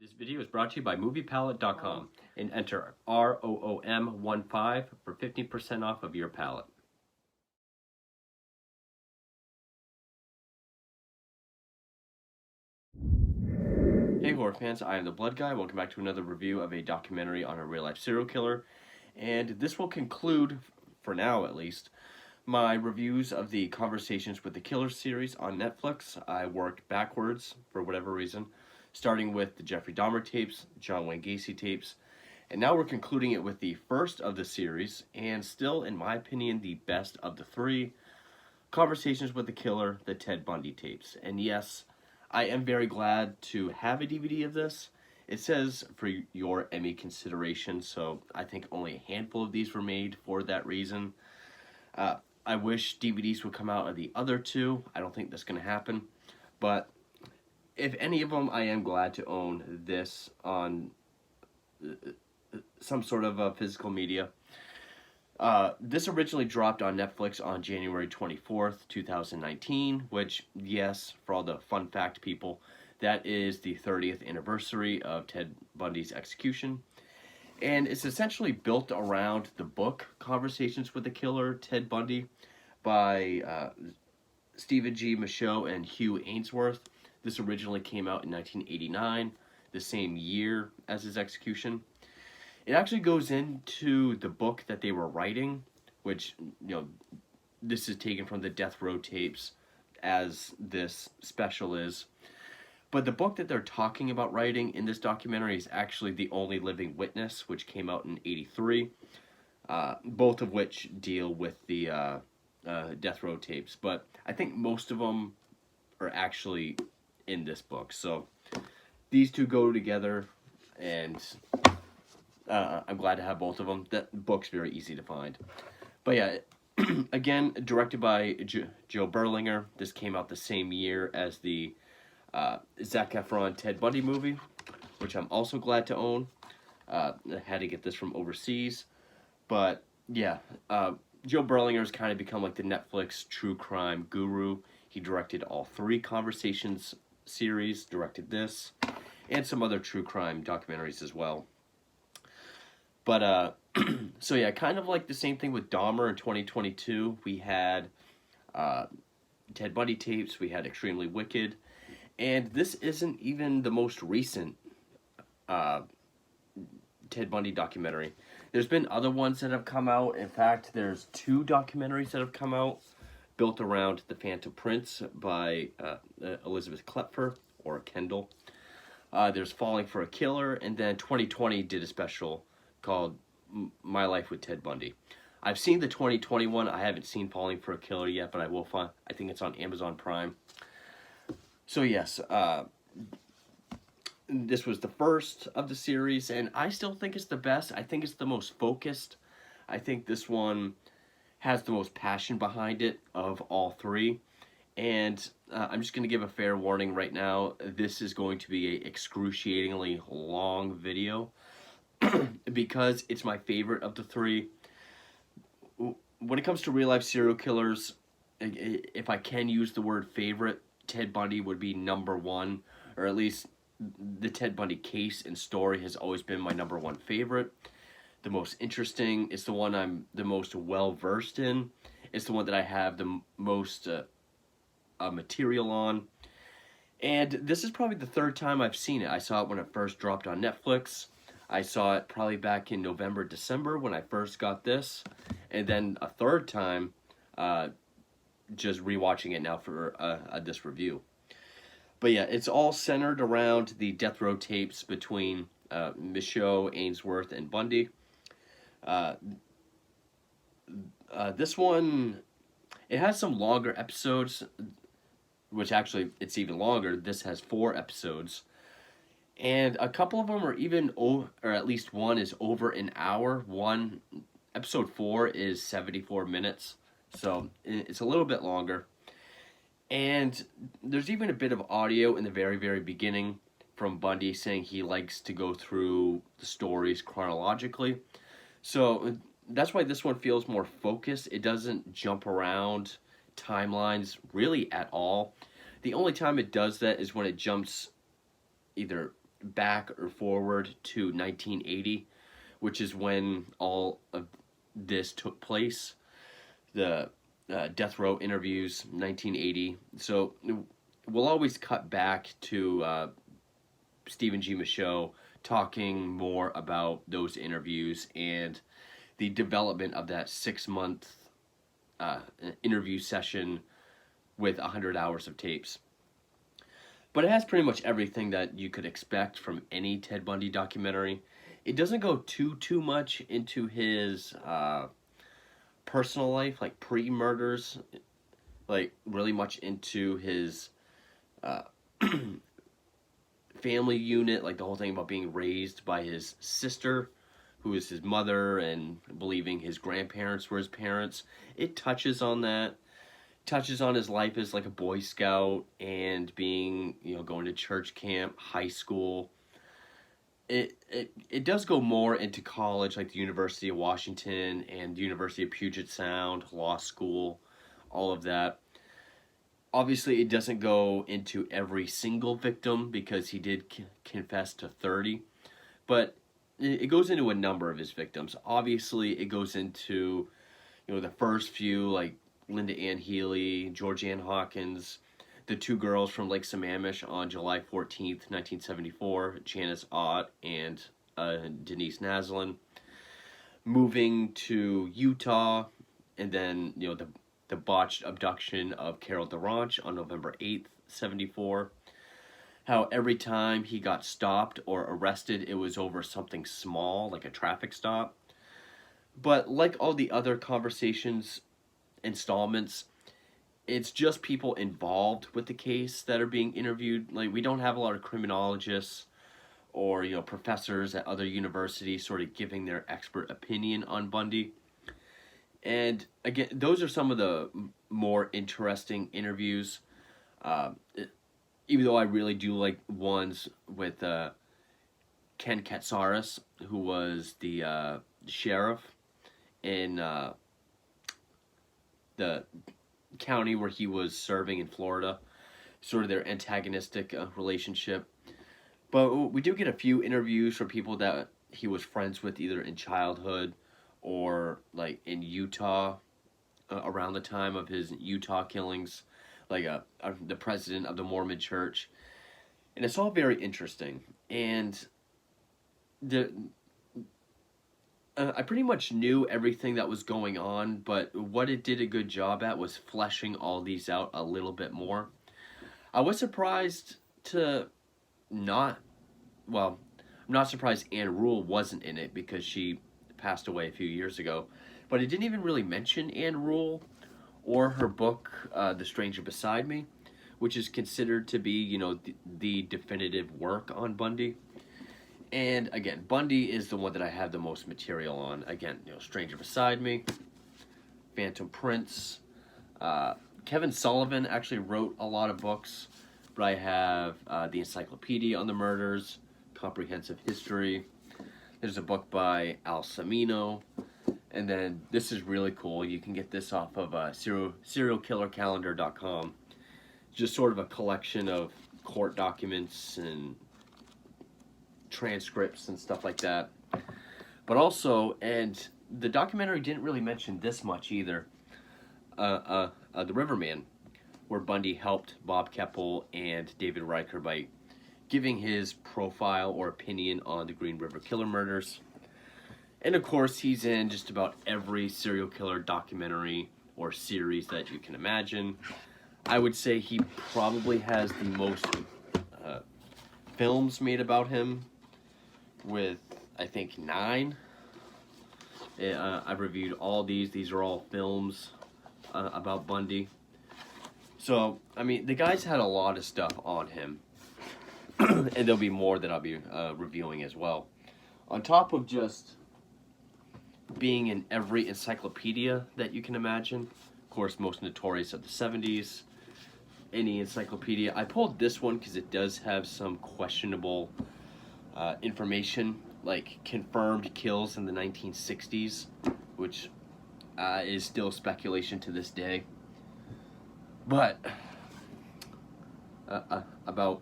This video is brought to you by MoviePalette.com and enter ROOM15 for 15% off of your palette. Hey horror fans, I am the Blood Guy. Welcome back to another review of a documentary on a real-life serial killer. And this will conclude, for now at least, my reviews of the Conversations with the Killer series on Netflix. I worked backwards for whatever reason, starting with the Jeffrey Dahmer tapes, John Wayne Gacy tapes, and now we're concluding it with the first of the series, and still, in my opinion, the best of the three, Conversations with the Killer, the Ted Bundy tapes. And yes, I am very glad to have a DVD of this. It says for your Emmy consideration, so I think only a handful of these were made for that reason. I wish DVDs would come out of the other two. I don't think that's going to happen. But if any of them, I am glad to own this on some sort of physical media. This originally dropped on Netflix on January 24th, 2019, which, yes, for all the fun fact people, that is the 30th anniversary of Ted Bundy's execution. And it's essentially built around the book Conversations with the Killer, Ted Bundy, by Stephen G. Michaud and Hugh Ainsworth. This originally came out in 1989, the same year as his execution. It actually goes into the book that they were writing, which, this is taken from the Death Row tapes, as this special is. But the book that they're talking about writing in this documentary is actually The Only Living Witness, which came out in '83, both of which deal with the Death Row tapes. But I think most of them are actually in this book. So these two go together, and I'm glad to have both of them. That book's very easy to find. But yeah, again, directed by Joe Berlinger. This came out the same year as the Zac Efron Ted Bundy movie, which I'm also glad to own. I had to get this from overseas. But yeah, Joe Berlinger's kind of become like the Netflix true crime guru. He directed all three Conversations series, directed this, and some other true crime documentaries as well. But, so yeah, kind of like the same thing with Dahmer in 2022. We had Ted Bundy tapes, we had Extremely Wicked, and this isn't even the most recent Ted Bundy documentary. There's been other ones that have come out. In fact, there's two documentaries that have come out built around The Phantom Prince by Elizabeth Klepfer, or Kendall. There's Falling for a Killer, and then 2020 did a special called My Life with Ted Bundy. I've seen the 2021. I haven't seen Falling for a Killer yet, but I will find. I think it's on Amazon Prime. So yes, this was the first of the series, and I still think it's the best. I think it's the most focused. I think this one has the most passion behind it of all three. And I'm just going to give a fair warning right now. This is going to be an excruciatingly long video because it's my favorite of the three. When it comes to real-life serial killers, if I can use the word favorite, Ted Bundy would be number one, or at least the Ted Bundy case and story has always been my number one favorite. The most interesting, it's the one I'm the most well-versed in. It's the one that I have the most material on. And this is probably the third time I've seen it. I saw it when it first dropped on Netflix. I saw it probably back in November, December when I first got this. And then a third time, just rewatching it now for this review. But yeah, it's all centered around the Death Row tapes between Michaud, Ainsworth, and Bundy. This one, it has some longer episodes, which actually, it's even longer. This has 4 episodes. And a couple of them are even, or at least one is over an hour. Episode 4 is 74 minutes. So it's a little bit longer. And there's even a bit of audio in the very, very beginning from Bundy saying he likes to go through the stories chronologically. So that's why this one feels more focused. It doesn't jump around timelines really at all. The only time it does that is when it jumps either back or forward to 1980, which is when all of this took place. The death row interviews, 1980. So we'll always cut back to Stephen G. Michaud talking more about those interviews and the development of that 6-month interview session with 100 hours of tapes. But it has pretty much everything that you could expect from any Ted Bundy documentary. It doesn't go too much into his personal life, like pre-murders, like really much into his family unit, like the whole thing about being raised by his sister, who is his mother, and believing his grandparents were his parents. It touches on that. Touches on his life as like a Boy Scout and being, going to church camp, high school. It does go more into college, like the University of Washington and the University of Puget Sound, law school, all of that. Obviously, it doesn't go into every single victim because he did confess to 30, but it goes into a number of his victims. Obviously, it goes into, the first few, like Linda Ann Healy, George Ann Hawkins, the 2 girls from Lake Sammamish on July 14th, 1974, Janice Ott and Denise Naslin, moving to Utah, and then, the botched abduction of Carol DeRanch on November 8th, 74. How every time he got stopped or arrested, it was over something small, like a traffic stop. But like all the other conversations, installments, it's just people involved with the case that are being interviewed. Like, we don't have a lot of criminologists or, professors at other universities sort of giving their expert opinion on Bundy. And again, those are some of the more interesting interviews. Even though I really do like ones with Ken Katsaris, who was the sheriff in the county where he was serving in Florida, sort of their antagonistic relationship. But we do get a few interviews from people that he was friends with either in childhood or like in Utah around the time of his Utah killings, like the president of the Mormon Church. And it's all very interesting. And I pretty much knew everything that was going on, but what it did a good job at was fleshing all these out a little bit more. I was surprised to I'm not surprised Anne Rule wasn't in it because she passed away a few years ago, but it didn't even really mention Anne Rule or her book, The Stranger Beside Me, which is considered to be, the definitive work on Bundy. And again, Bundy is the one that I have the most material on. Again, Stranger Beside Me, Phantom Prince. Kevin Sullivan actually wrote a lot of books, but I have the Encyclopedia on the Murders, Comprehensive History. There's a book by Al Cimino. And then this is really cool. You can get this off of serialkillercalendar.com. Just sort of a collection of court documents and transcripts and stuff like that. But also, and the documentary didn't really mention this much either, The Riverman, where Bundy helped Bob Keppel and David Riker by giving his profile or opinion on the Green River Killer murders. And of course, he's in just about every serial killer documentary or series that you can imagine. I would say he probably has the most films made about him, with, I think, 9. I've reviewed all these. These are all films about Bundy. So, I mean, the guy's had a lot of stuff on him. And there'll be more that I'll be reviewing as well. On top of just being in every encyclopedia that you can imagine. Of course, most notorious of the 70s. Any encyclopedia. I pulled this one because it does have some questionable information, like confirmed kills in the 1960s, which is still speculation to this day. But about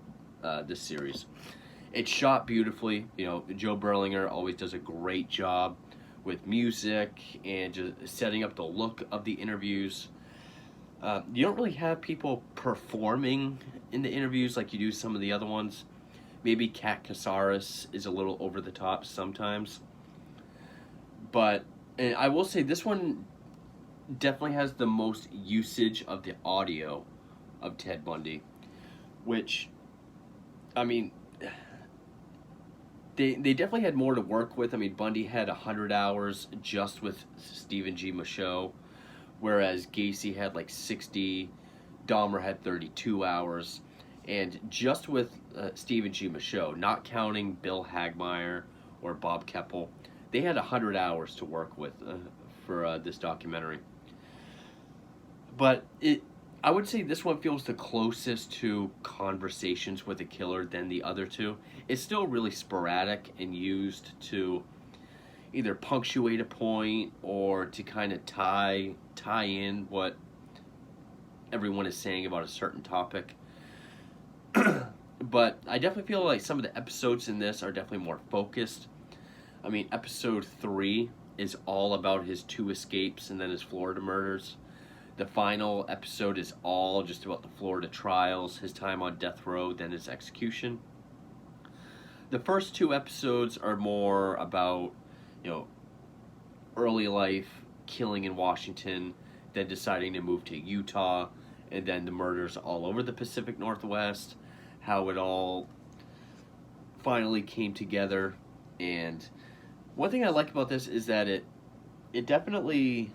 this series. It's shot beautifully. You know, Joe Berlinger always does a great job with music and just setting up the look of the interviews. You don't really have people performing in the interviews like you do some of the other ones. Maybe Kat Casares is a little over the top sometimes. But and I will say this one definitely has the most usage of the audio of Ted Bundy, which, I mean, they definitely had more to work with. I mean, Bundy had 100 hours just with Stephen G. Michaud, whereas Gacy had like 60, Dahmer had 32 hours. And just with Stephen G. Michaud, not counting Bill Hagmaier or Bob Keppel, they had 100 hours to work with for this documentary. But I would say this one feels the closest to Conversations with a Killer than the other two. It's still really sporadic and used to either punctuate a point or to kind of tie in what everyone is saying about a certain topic. But I definitely feel like some of the episodes in this are definitely more focused. I mean, episode 3 is all about his 2 escapes and then his Florida murders. The final episode is all just about the Florida trials, his time on death row, then his execution. The first 2 episodes are more about, you know, early life, killing in Washington, then deciding to move to Utah, and then the murders all over the Pacific Northwest, how it all finally came together. And one thing I like about this is that it definitely,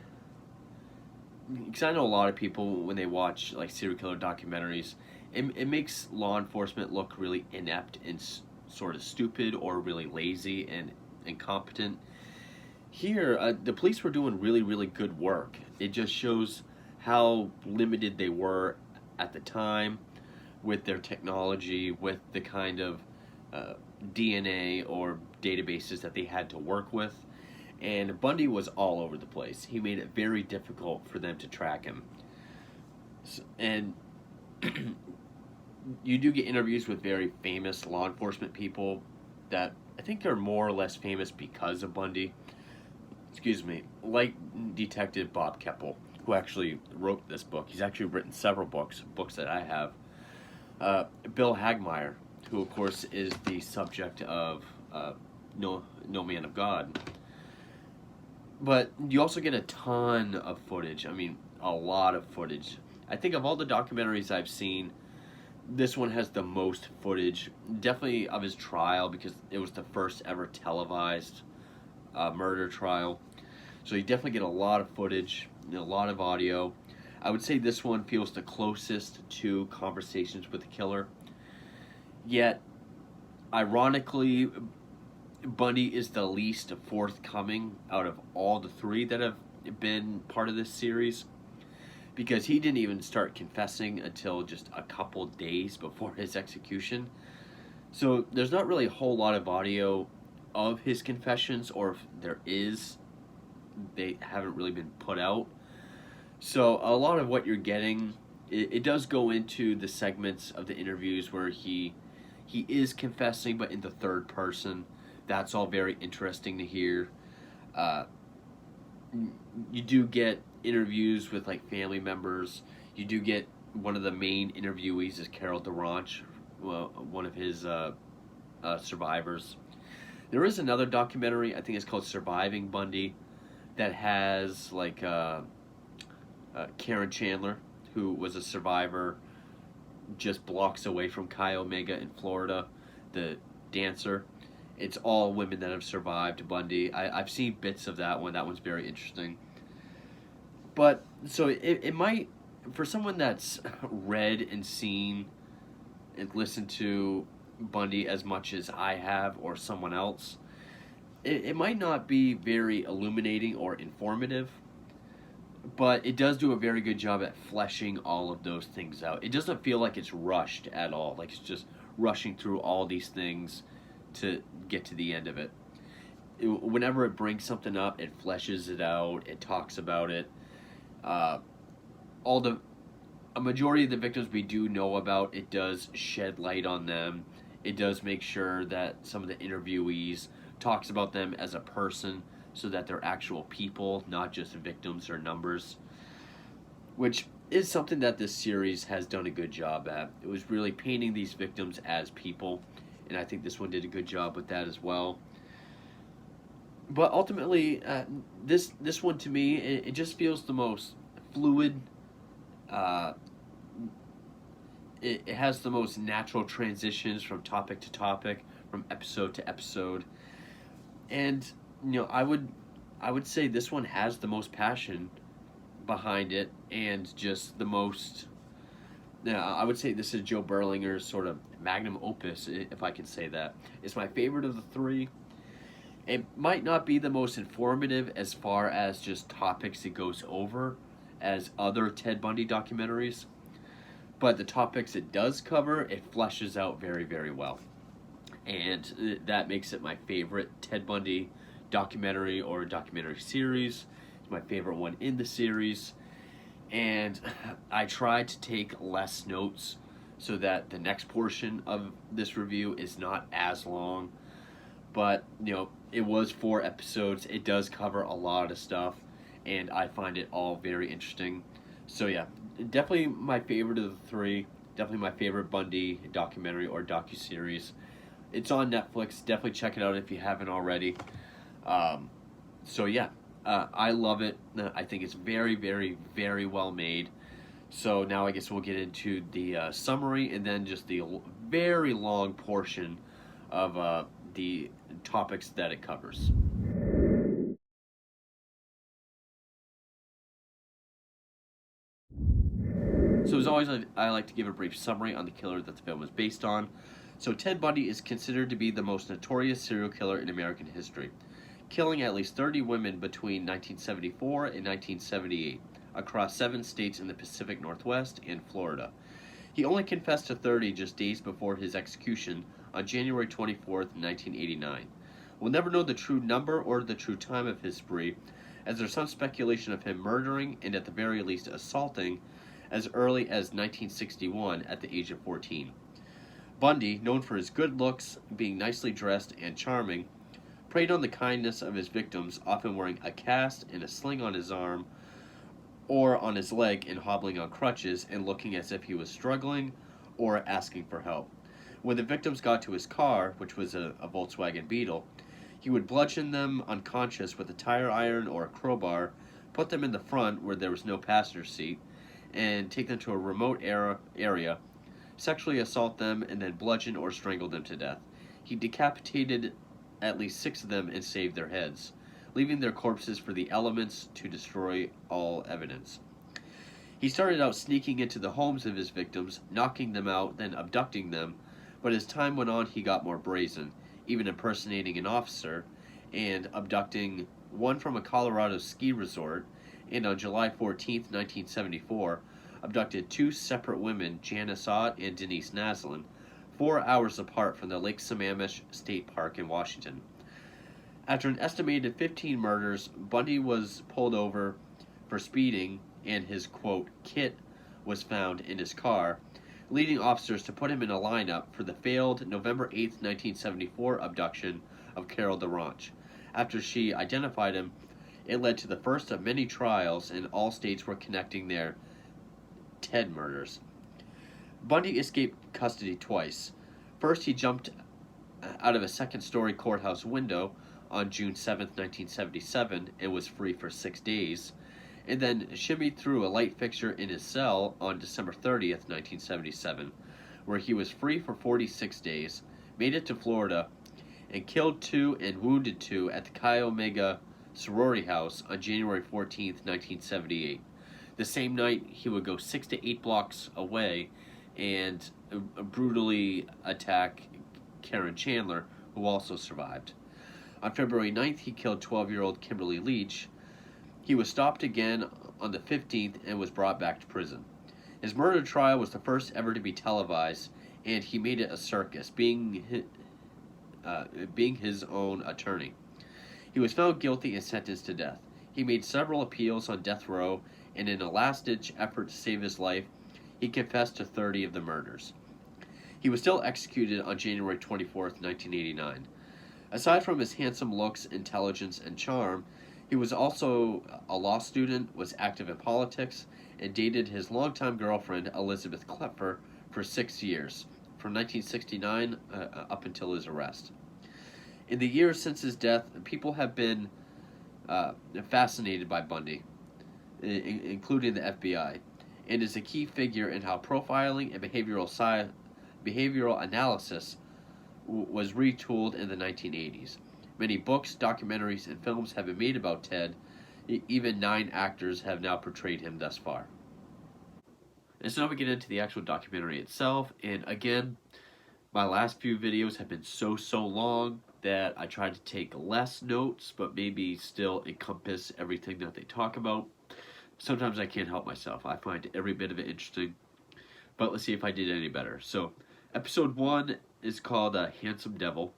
because I know a lot of people when they watch like serial killer documentaries, it makes law enforcement look really inept and sort of stupid or really lazy and incompetent. Here, the police were doing really, really good work. It just shows how limited they were at the time with their technology, with the kind of DNA or databases that they had to work with. And Bundy was all over the place. He made it very difficult for them to track him. And you do get interviews with very famous law enforcement people that I think are more or less famous because of Bundy. Excuse me, like Detective Bob Keppel, who actually wrote this book. He's actually written several books that I have. Bill Hagmaier, who of course is the subject of No Man of God. But you also get a ton of footage. I mean, a lot of footage. I think of all the documentaries I've seen, this one has the most footage. Definitely of his trial, because it was the first ever televised murder trial. So you definitely get a lot of footage, a lot of audio. I would say this one feels the closest to Conversations with a Killer. Yet, ironically, Bundy is the least forthcoming out of all the 3 that have been part of this series, because he didn't even start confessing until just a couple days before his execution. So there's not really a whole lot of audio of his confessions, or if there is, they haven't really been put out. So a lot of what you're getting, it does go into the segments of the interviews where he is confessing, but in the third person. That's all very interesting to hear. You do get interviews with like family members. You do get one of the main interviewees is Carol DeRanche, one of his survivors. There is another documentary, I think it's called Surviving Bundy, that has like Karen Chandler, who was a survivor just blocks away from Chi Omega in Florida, the dancer. It's all women that have survived Bundy. I've seen bits of that one. That one's very interesting. But, so it might, for someone that's read and seen and listened to Bundy as much as I have or someone else, it might not be very illuminating or informative, but it does do a very good job at fleshing all of those things out. It doesn't feel like it's rushed at all, like it's just rushing through all these things to get to the end of it. Whenever it brings something up, it fleshes it out, it talks about it. A majority of the victims we do know about, it does shed light on them. It does make sure that some of the interviewees talks about them as a person, so that they're actual people, not just victims or numbers, which is something that this series has done a good job at. It was really painting these victims as people, and I think this one did a good job with that as well. But ultimately, this one to me, it just feels the most fluid. Uh, it has the most natural transitions from topic to topic, from episode to episode, and I would say this one has the most passion behind it, and just the most. Yeah, I would say this is Joe Berlinger's sort of magnum opus, if I can say that. It's my favorite of the three. It might not be the most informative as far as just topics it goes over as other Ted Bundy documentaries, but the topics it does cover, it fleshes out very, very well. And that makes it my favorite Ted Bundy documentary or documentary series. It's my favorite one in the series. And I tried to take less notes so that the next portion of this review is not as long. But, it was 4 episodes. It does cover a lot of stuff, and I find it all very interesting. So, yeah, definitely my favorite of the 3. Definitely my favorite Bundy documentary or docuseries. It's on Netflix. Definitely check it out if you haven't already. So, yeah, I love it. I think it's very, very, very well made. So now I guess we'll get into the summary and then just the very long portion of the topics that it covers. So as always, I like to give a brief summary on the killer that the film is based on. So Ted Bundy is considered to be the most notorious serial killer in American history, killing at least 30 women between 1974 and 1978 across 7 states in the Pacific Northwest and Florida. He only confessed to 30 just days before his execution on January 24th, 1989. We'll never know the true number or the true time of his spree, as there's some speculation of him murdering and at the very least assaulting as early as 1961 at the age of 14. Bundy, known for his good looks, being nicely dressed and charming, preyed on the kindness of his victims, often wearing a cast and a sling on his arm or on his leg and hobbling on crutches and looking as if he was struggling or asking for help. When the victims got to his car, which was a Volkswagen Beetle, he would bludgeon them unconscious with a tire iron or a crowbar, put them in the front where there was no passenger seat, and take them to a remote area, sexually assault them, and then bludgeon or strangle them to death. He decapitated at least 6 of them and saved their heads, leaving their corpses for the elements to destroy all evidence. He started out sneaking into the homes of his victims, knocking them out, then abducting them, but as time went on he got more brazen, even impersonating an officer, and abducting one from a Colorado ski resort, and on July 14, 1974, abducted 2 separate women, Janice Ott and Denise Naslin, 4 hours apart from the Lake Sammamish State Park in Washington. After an estimated 15 murders, Bundy was pulled over for speeding, and his, quote, kit was found in his car, leading officers to put him in a lineup for the failed November 8, 1974 abduction of Carol DeRanch. After she identified him, it led to the first of many trials, and all states were connecting their Ted murders. Bundy escaped custody twice. First, he jumped out of a second-story courthouse window on June 7, 1977, and was free for 6 days, and then shimmied through a light fixture in his cell on December 30th, 1977, where he was free for 46 days, made it to Florida, and killed 2 and wounded 2 at the Chi Omega sorority house on January 14th, 1978. The same night, he would go 6 to 8 blocks away and brutally attack Karen Chandler, who also survived. On February 9th, he killed 12-year-old Kimberly Leach. He was stopped again on the 15th and was brought back to prison. His murder trial was the first ever to be televised, and he made it a circus, being his own attorney. He was found guilty and sentenced to death. He made several appeals on death row, and in a last-ditch effort to save his life, he confessed to 30 of the murders. He was still executed on January 24th, 1989. Aside from his handsome looks, intelligence, and charm, he was also a law student, was active in politics, and dated his longtime girlfriend, Elizabeth Klepfer, for 6 years, from 1969 up until his arrest. In the years since his death, people have been fascinated by Bundy, including the FBI, and is a key figure in how profiling and behavioral analysis was retooled in the 1980s. Many books, documentaries, and films have been made about Ted. Even 9 actors have now portrayed him thus far. And so now we get into the actual documentary itself. And again, my last few videos have been so long that I tried to take less notes, but maybe still encompass everything that they talk about. Sometimes I can't help myself. I find every bit of it interesting. But let's see if I did any better. So, episode 1 is called Handsome Devil.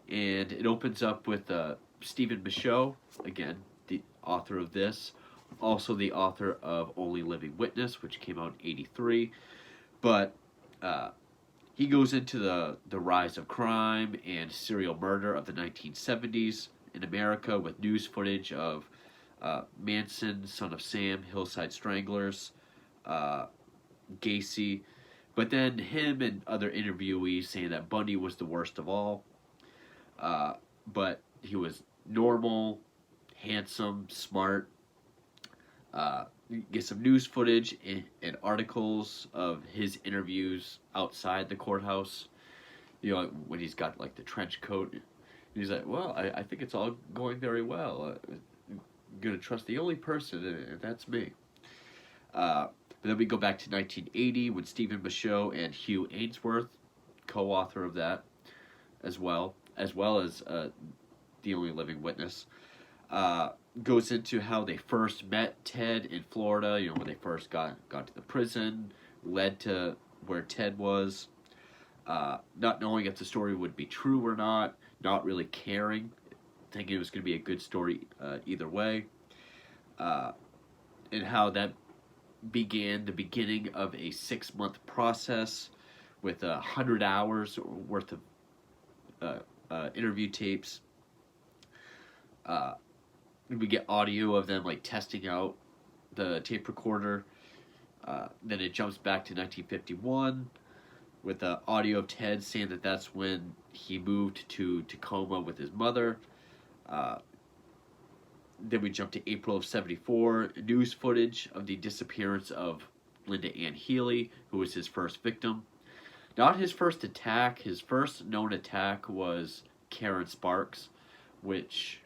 And it opens up with Stephen Michaud, again, the author of this. Also the author of Only Living Witness, which came out in 1983. But he goes into the rise of crime and serial murder of the 1970s in America with news footage of Manson, Son of Sam, Hillside Stranglers, Gacy. But then him and other interviewees saying that Bundy was the worst of all. But he was normal, handsome, smart. Get some news footage and articles of his interviews outside the courthouse. You know, when he's got like the trench coat. He's like, well, I think it's all going very well. I'm going to trust the only person, and that's me. But then we go back to 1980 when Stephen Michaud and Hugh Ainsworth, co-author of that, as well as The Only Living Witness, goes into how they first met Ted in Florida, you know, when they first got to the prison, led to where Ted was, not knowing if the story would be true or not really caring, thinking it was going to be a good story either way, and how that began the beginning of a 6-month process with 100 hours worth of interview tapes. We get audio of them like testing out the tape recorder. Then it jumps back to 1951 with audio of Ted saying that that's when he moved to Tacoma with his mother. Then we jump to April of 1974, news footage of the disappearance of Linda Ann Healy, who was his first victim. Not his first attack. His first known attack was Karen Sparks, which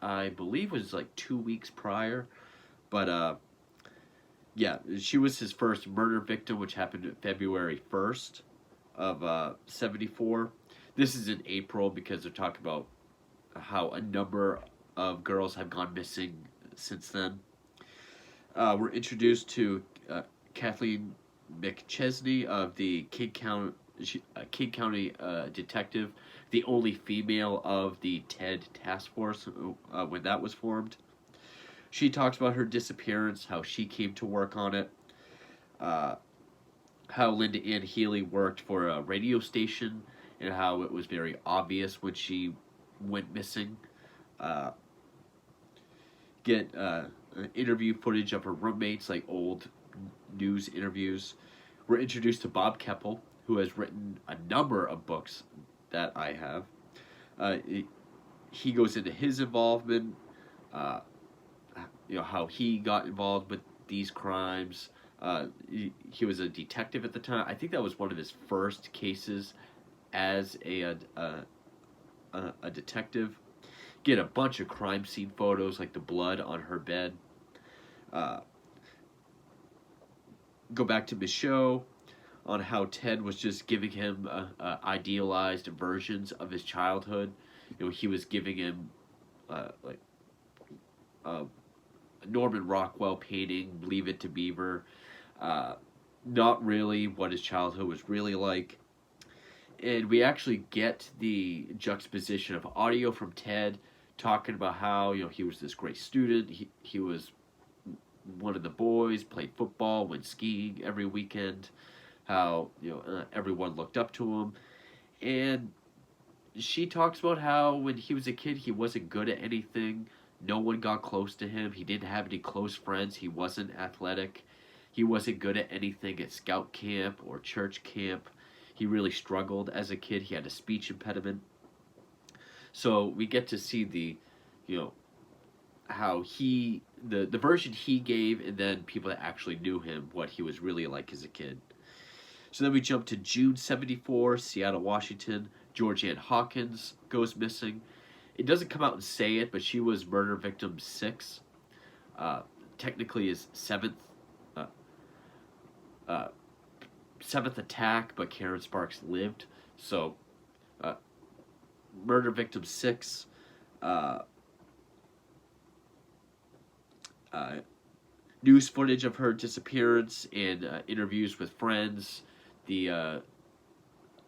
I believe was like 2 weeks prior. But yeah, she was his first murder victim, which happened February 1st of 1974. This is in April because they're talking about how a number of girls have gone missing since then. We're introduced to Kathleen McChesney of the King County detective, the only female of the Ted Task Force when that was formed. She talks about her disappearance, how she came to work on it, how Linda Ann Healy worked for a radio station, and how it was very obvious when she went missing. Get interview footage of her roommates, like old news interviews. We're introduced to Bob Keppel, who has written a number of books that I have. He goes into his involvement, how he got involved with these crimes. He was a detective at the time. I think that was one of his first cases as a detective. Get a bunch of crime scene photos, like the blood on her bed. Go back to Michaud on how Ted was just giving him idealized versions of his childhood. You know, he was giving him like a Norman Rockwell painting, Leave It to Beaver. Not really what his childhood was really like. And we actually get the juxtaposition of audio from Ted talking about how, you know, he was this great student. He was one of the boys, played football, went skiing every weekend. how everyone looked up to him, and she talks about how when he was a kid he wasn't good at anything. No one got close to him. He didn't have any close friends. He wasn't athletic. He wasn't good at anything at scout camp or church camp. He really struggled as a kid. He had a speech impediment. So we get to see you know, how the version he gave, and then people that actually knew him, what he was really like as a kid. So then we jump to June 74, Seattle, Washington. Georgianne Hawkins goes missing. It doesn't come out and say it, but she was murder victim 6. Technically his uh, uh, seventh attack, but Karen Sparks lived. So, murder victim 6. Uh, uh, News footage of her disappearance and interviews with friends. The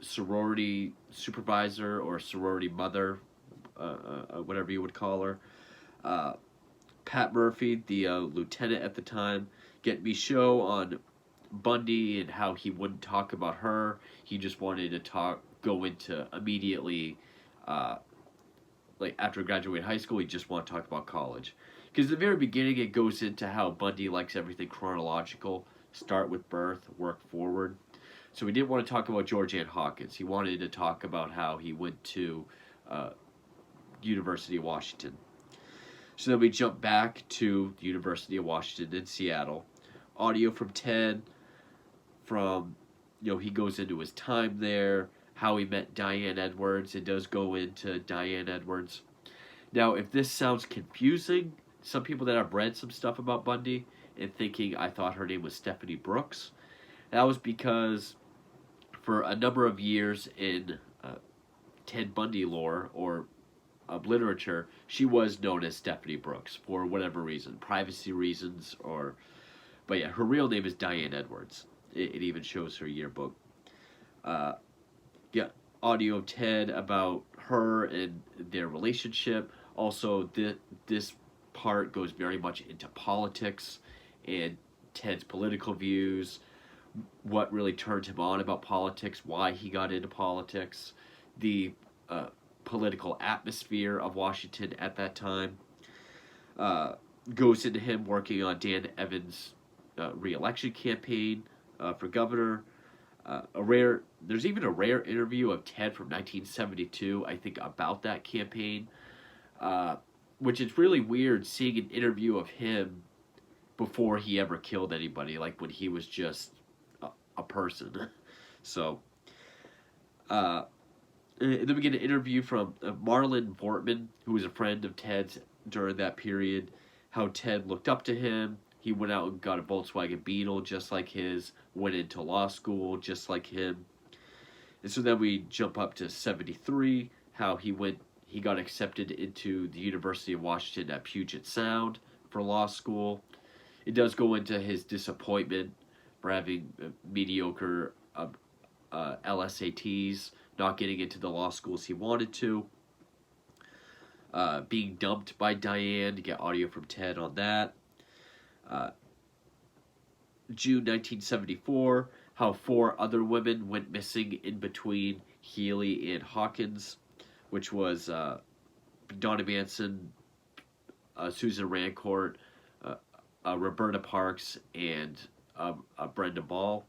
sorority supervisor or sorority mother, whatever you would call her. Pat Murphy, the lieutenant at the time, get me show on Bundy and how he wouldn't talk about her. He just wanted to go into immediately, like after graduating high school, he just wanted to talk about college. Because at the very beginning, it goes into how Bundy likes everything chronological, start with birth, work forward. So he didn't want to talk about Georgianne Hawkins. He wanted to talk about how he went to University of Washington. So then we jump back to the University of Washington in Seattle. Audio from Ted, from, he goes into his time there, how he met Diane Edwards. It does go into Diane Edwards. Now, if this sounds confusing, some people that have read some stuff about Bundy and thinking I thought her name was Stephanie Brooks, that was because for a number of years in Ted Bundy lore or literature, she was known as Stephanie Brooks for whatever reason, privacy reasons, but yeah, her real name is Diane Edwards. It even shows her yearbook. Yeah, audio of Ted about her and their relationship. Also, this part goes very much into politics and Ted's political views, what really turned him on about politics, why he got into politics, the political atmosphere of Washington at that time. Goes into him working on Dan Evans' re-election campaign for governor. There's even a rare interview of Ted from 1972, I think, about that campaign, which is really weird seeing an interview of him before he ever killed anybody, like when he was just a person. So, and then we get an interview from Marlon Vortman, who was a friend of Ted's during that period, how Ted looked up to him. He went out and got a Volkswagen Beetle just like his, went into law school just like him. And so then we jump up to 73, how he got accepted into the University of Washington at Puget Sound for law school. It does go into his disappointment for having mediocre LSATs, not getting into the law schools he wanted to. Being dumped by Diane, to get audio from Ted on that. June 1974, how 4 other women went missing in between Healy and Hawkins, which was Donna Manson, Susan Rancourt, Roberta Parks, and Brenda Ball.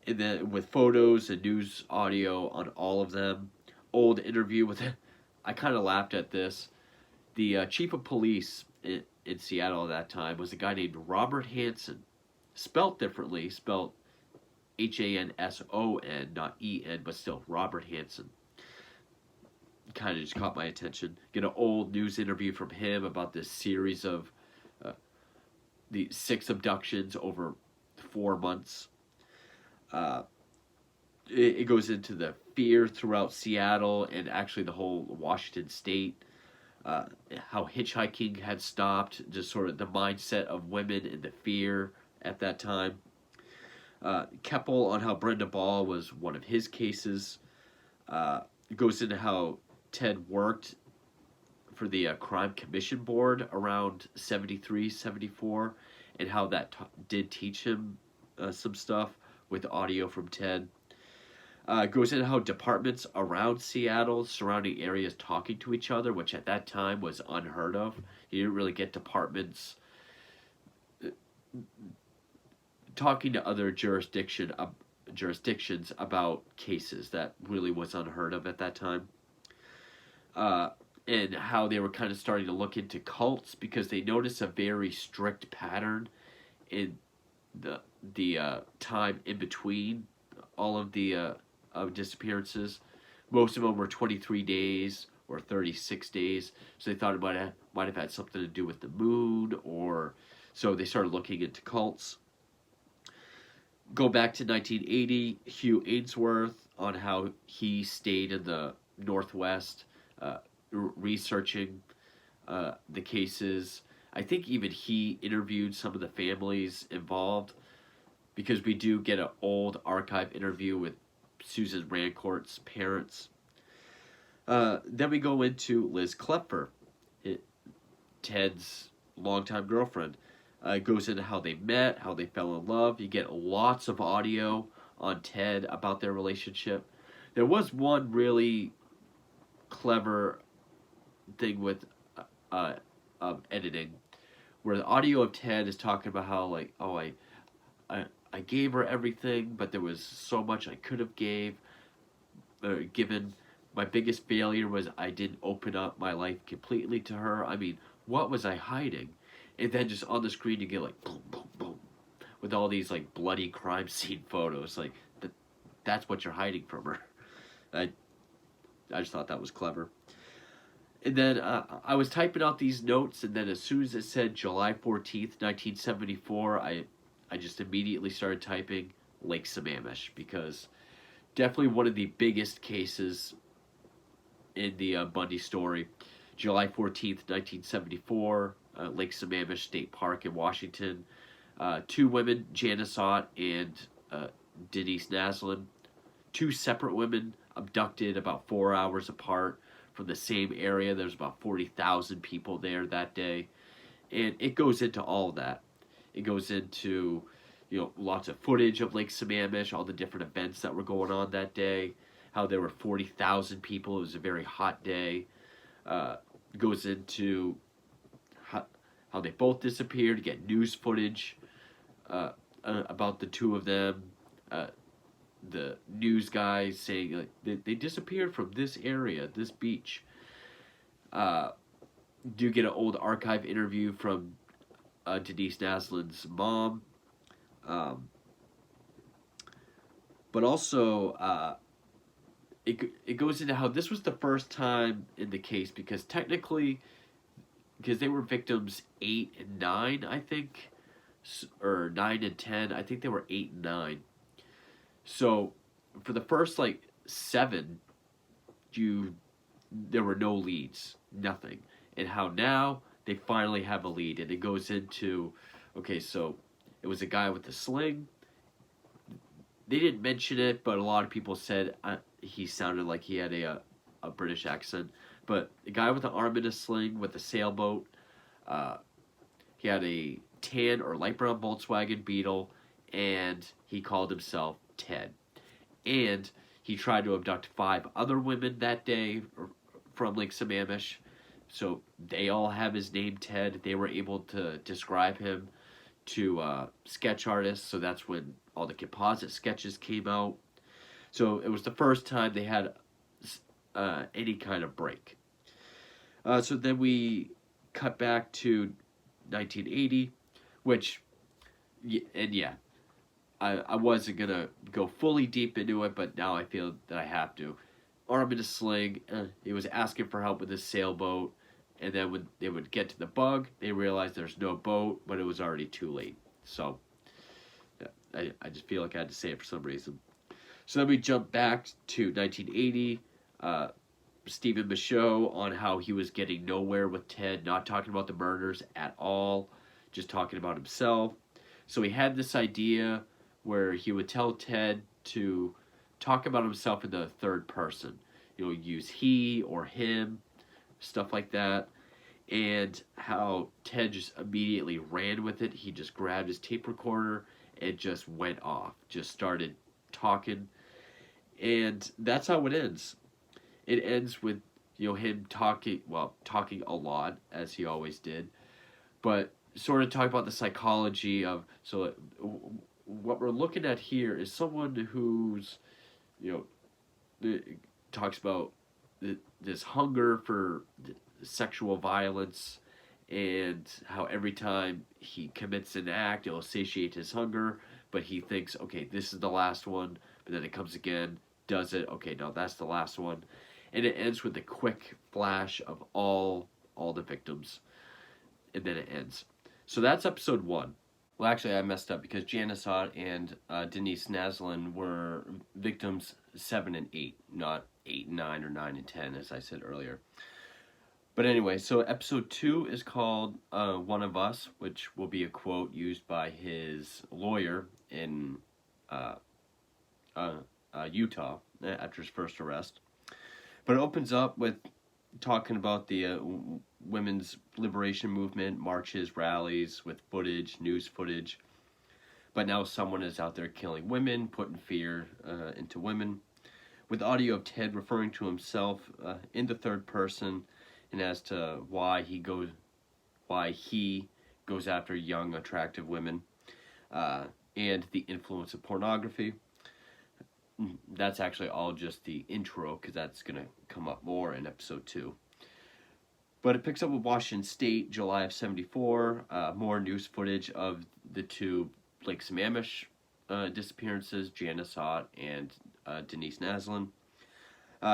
And then with photos and news audio on all of them. Old interview with, I kind of laughed at this. The chief of police in Seattle at that time was a guy named Robert Hanson. Spelt differently, spelled Hanson, not En, but still, Robert Hanson. Kind of just caught my attention. Get an old news interview from him about this series of the 6 abductions over 4 months. It goes into the fear throughout Seattle and actually the whole Washington state. How hitchhiking had stopped, just sort of the mindset of women and the fear at that time. Campbell on how Brenda Ball was one of his cases. It goes into how Ted worked for the Crime Commission Board around 73, 74, and how that did teach him some stuff, with audio from Ted. It goes into how departments around Seattle, surrounding areas, talking to each other, which at that time was unheard of. You didn't really get departments talking to other jurisdictions about cases. That really was unheard of at that time. And how they were kind of starting to look into cults because they noticed a very strict pattern in the time in between all of the disappearances. Most of them were 23 days or 36 days, so they thought it might have had something to do with the moon, or so they started looking into cults. Go back to 1980, Hugh Ainsworth, on how he stayed in the Northwest researching the cases. I think even he interviewed some of the families involved, because we do get an old archive interview with Susan Rancourt's parents. Then we go into Liz Klepfer, Ted's longtime girlfriend. Goes into how they met, how they fell in love. You get lots of audio on Ted about their relationship. There was one really clever thing with editing, where the audio of Ted is talking about how, like, oh, I gave her everything, but there was so much I could have given. My biggest failure was I didn't open up my life completely to her. I mean, what was I hiding? And then just on the screen you get like boom, boom, boom, with all these like bloody crime scene photos. Like that's what you're hiding from her. I just thought that was clever. And then I was typing out these notes, and then as soon as it said July 14th, 1974, I just immediately started typing Lake Sammamish, because definitely one of the biggest cases in the Bundy story. July 14th, 1974, Lake Sammamish State Park in Washington. Two women, Janice Ott and Denise Naslund, two separate women abducted about 4 hours apart from the same area. There's about 40,000 people there that day. And it goes into all of that. It goes into, lots of footage of Lake Sammamish, all the different events that were going on that day, how there were 40,000 people. It was a very hot day. Goes into how they both disappeared. You get news footage about the two of them. The news guys saying, like, they disappeared from this area, this beach. Do get an old archive interview from Denise Naslund's mom. But also, it goes into how this was the first time in the case, because technically, because they were victims 8 and 9, I think, or 9 and 10. I think they were 8 and 9. So for the first 7, there were no leads, nothing. And how now they finally have a lead, and it goes into, okay, so it was a guy with a sling. They didn't mention it, but a lot of people said he sounded like he had a British accent. But the guy with the arm in a sling with a sailboat, he had a tan or light brown Volkswagen Beetle, and he called himself Ted. And he tried to abduct 5 other women that day from Lake Sammamish. So they all have his name, Ted. They were able to describe him to sketch artists, so that's when all the composite sketches came out. So it was the first time they had any kind of break. So then we cut back to 1980, which, and yeah, I wasn't going to go fully deep into it, but now I feel that I have to. Arm in a sling, he was asking for help with his sailboat, and then when they would get to the bug, they realized there's no boat, but it was already too late. So I just feel like I had to say it for some reason. So then we jump back to 1980, Stephen Michaud, on how he was getting nowhere with Ted, not talking about the murders at all, just talking about himself. So he had this idea where he would tell Ted to talk about himself in the third person. Use he or him, stuff like that. And how Ted just immediately ran with it. He just grabbed his tape recorder it just went off, just started talking, and that's how it ends. It ends with him talking a lot as he always did, but sort of talk about the psychology of what we're looking at here is someone who's you talks about this hunger for sexual violence, and how every time he commits an act, it'll satiate his hunger, but he thinks, okay, this is the last one, but then it comes again, does it, okay, no, that's the last one. And it ends with a quick flash of all the victims, and then it ends. So that's episode 1. Well, actually, I messed up because Janice Hott and Denise Naslin were victims 7 and 8, not 8 and 9 or 9 and 10, as I said earlier. But anyway, so episode 2 is called One of Us, which will be a quote used by his lawyer in Utah after his first arrest. But it opens up with talking about the women's liberation movement, marches, rallies, with footage, news footage. But now someone is out there killing women, putting fear into women. With audio of Ted referring to himself in the third person, and as to why he goes after young, attractive women, and the influence of pornography. That's actually all just the intro, because that's going to come up more in episode 2. But it picks up with Washington State, July of 74, more news footage of the two Lake Sammamish disappearances, Janice Hott and Denise Naslin.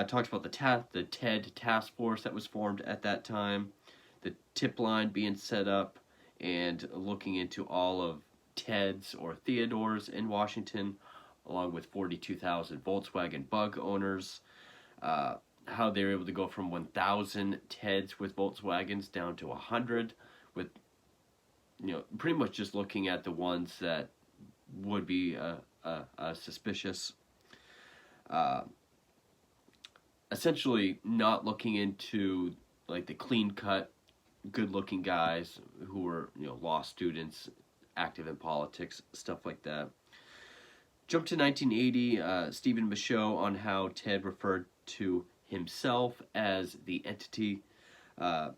Talks about the TED task force that was formed at that time, the tip line being set up, and looking into all of Ted's or Theodore's in Washington, along with 42,000 Volkswagen Bug owners, how they were able to go from 1,000 Teds with Volkswagens down to 100, with pretty much just looking at the ones that would be suspicious. Essentially not looking into like the clean-cut, good-looking guys who were law students, active in politics, stuff like that. Jump to 1980, Stephen Michaud on how Ted referred to himself as the entity.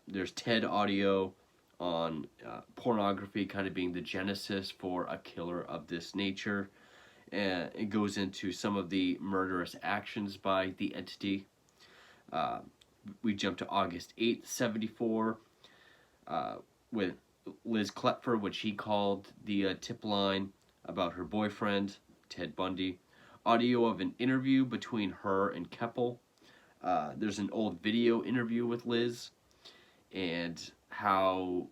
There's Ted audio on pornography kind of being the genesis for a killer of this nature. It goes into some of the murderous actions by the entity. We jump to August 8th, 74, with Liz Klepfer, which he called the tip line about her boyfriend, Ted Bundy. Audio of an interview between her and Campbell. There's an old video interview with Liz, and how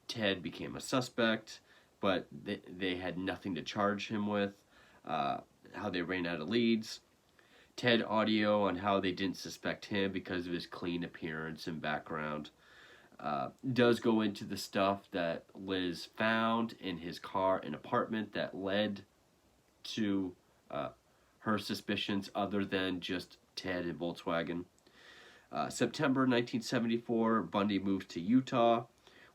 Ted became a suspect, but they had nothing to charge him with. How they ran out of leads. Ted audio on how they didn't suspect him because of his clean appearance and background. Does go into the stuff that Liz found in his car and apartment that led to her suspicions, other than just Ted and Volkswagen. September 1974, Bundy moves to Utah,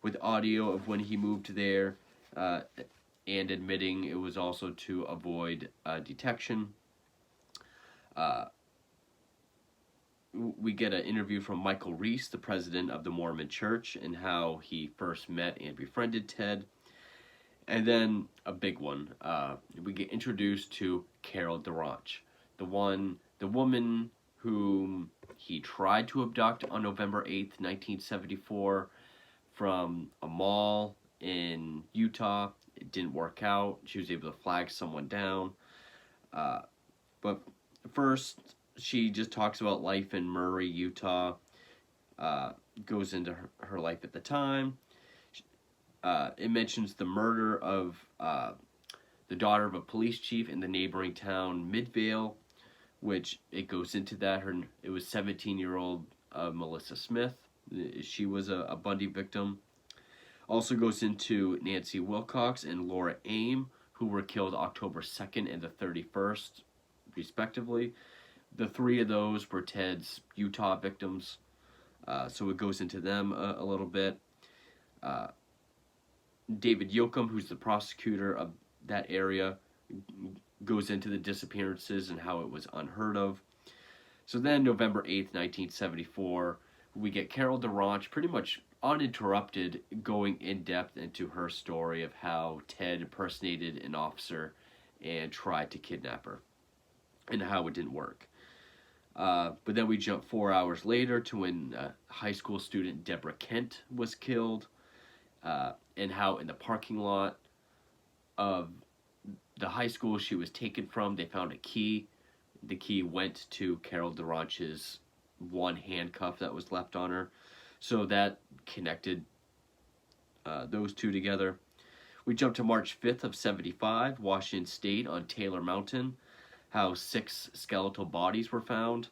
with audio of when he moved there, and admitting it was also to avoid detection. We get an interview from Michael Reese, the president of the Mormon Church, and how he first met and befriended Ted. And then a big one, we get introduced to Carol Durant, the woman whom he tried to abduct on November 8th, 1974, from a mall in Utah. It didn't work out. She was able to flag someone down. But first, she just talks about life in Murray, Utah. Goes into her life at the time. It mentions the murder of the daughter of a police chief in the neighboring town Midvale, which it goes into that. It was 17-year-old Melissa Smith. She was a Bundy victim. Also goes into Nancy Wilcox and Laura Aim, who were killed October 2nd and the 31st, respectively. The three of those were Ted's Utah victims, so it goes into them a little bit. David Yoakum, who's the prosecutor of that area, goes into the disappearances and how it was unheard of. So then November 8th, 1974, we get Carol DaRonch pretty much uninterrupted going in depth into her story of how Ted impersonated an officer and tried to kidnap her and how it didn't work. But then we jump 4 hours later to when high school student Deborah Kent was killed, and how in the parking lot of the high school she was taken from, they found a key. The key went to Carol DaRonch's one handcuff that was left on her. So that connected those two together. We jump to March 5th of 75, Washington State on Taylor Mountain, how 6 skeletal bodies were found.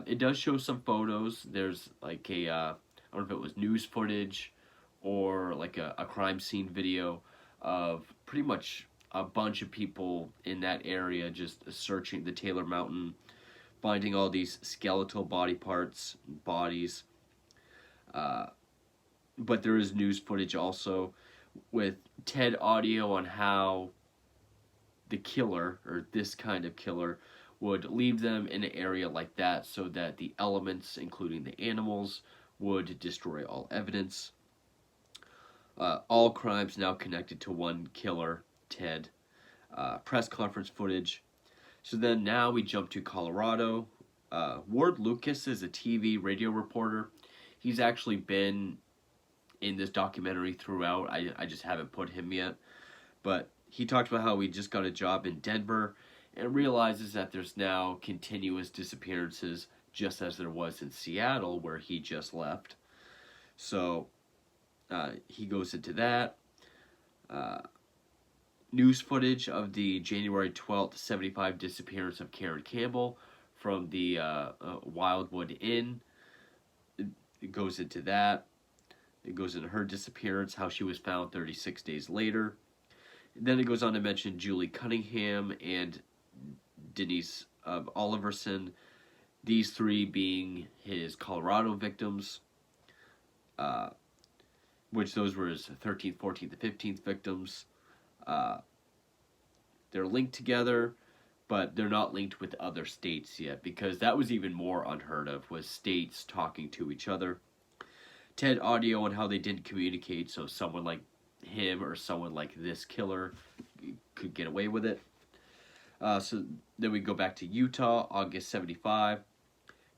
It does show some photos. There's like a, I don't know if it was news footage or like a crime scene video of pretty much a bunch of people in that area just searching the Taylor Mountain, finding all these skeletal body parts, bodies. But there is news footage also with TED audio on how the killer, or this kind of killer, would leave them in an area like that so that the elements, including the animals, would destroy all evidence. All crimes now connected to one killer, Ted. Press conference footage. So then now we jump to Colorado. Ward Lucas is a TV radio reporter. He's actually been in this documentary throughout. I just haven't put him yet. But he talked about how he just got a job in Denver and realizes that there's now continuous disappearances, just as there was in Seattle where he just left. So he goes into that. News footage of the January 12th, 75 disappearance of Karen Campbell from the Wildwood Inn. It goes into that. It goes into her disappearance, how she was found 36 days later. Then it goes on to mention Julie Cunningham and Denise Oliverson, these 3 being his Colorado victims, which those were his 13th, 14th, and 15th victims. They're linked together, but they're not linked with other states yet, because that was even more unheard of, was states talking to each other. TED audio on how they didn't communicate, so someone like him or someone like this killer could get away with it. So then we go back to Utah, August 75.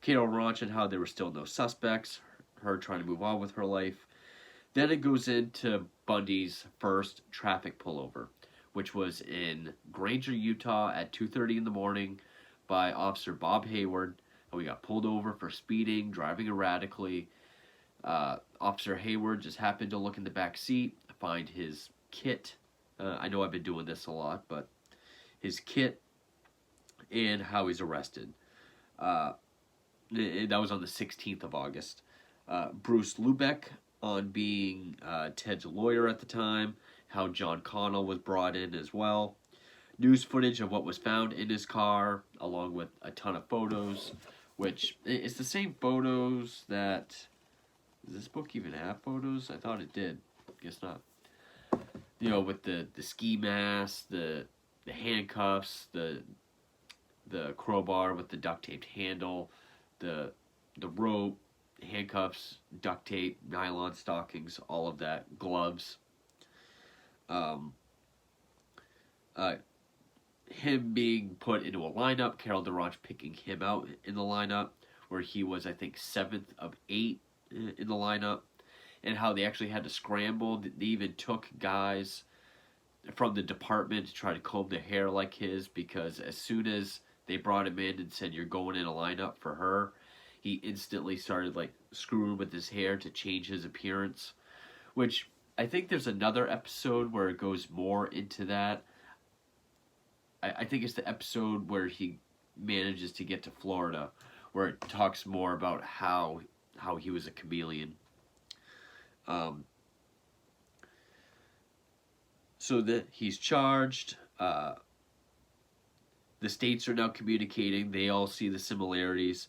Carol DaRonch and how there were still no suspects, her trying to move on with her life. Then it goes into Bundy's first traffic pullover, which was in Granger, Utah at 2:30 in the morning by Officer Bob Hayward. And we got pulled over for speeding, driving erratically. Officer Hayward just happened to look in the back seat, find his kit. I know I've been doing this a lot, but his kit and how he's arrested. That was on the 16th of August. Bruce Lubeck on being Ted's lawyer at the time, how John Connell was brought in as well. News footage of what was found in his car, along with a ton of photos, which it's the same photos that... Does this book even have photos? I thought it did. Guess not. You know, with the ski mask, the handcuffs, the crowbar with the duct taped handle, the rope, handcuffs, duct tape, nylon stockings, all of that, gloves. Him being put into a lineup, Carol DaRonch picking him out in the lineup, where he was, I think, 7th of 8 in the lineup, and how they actually had to scramble. They even took guys from the department to try to comb their hair like his, because as soon as they brought him in and said, "You're going in a lineup for her," he instantly started like screwing with his hair to change his appearance, which I think there's another episode where it goes more into that. I think it's the episode where he manages to get to Florida, where it talks more about how he was a chameleon. So that he's charged. The states are now communicating. They all see the similarities.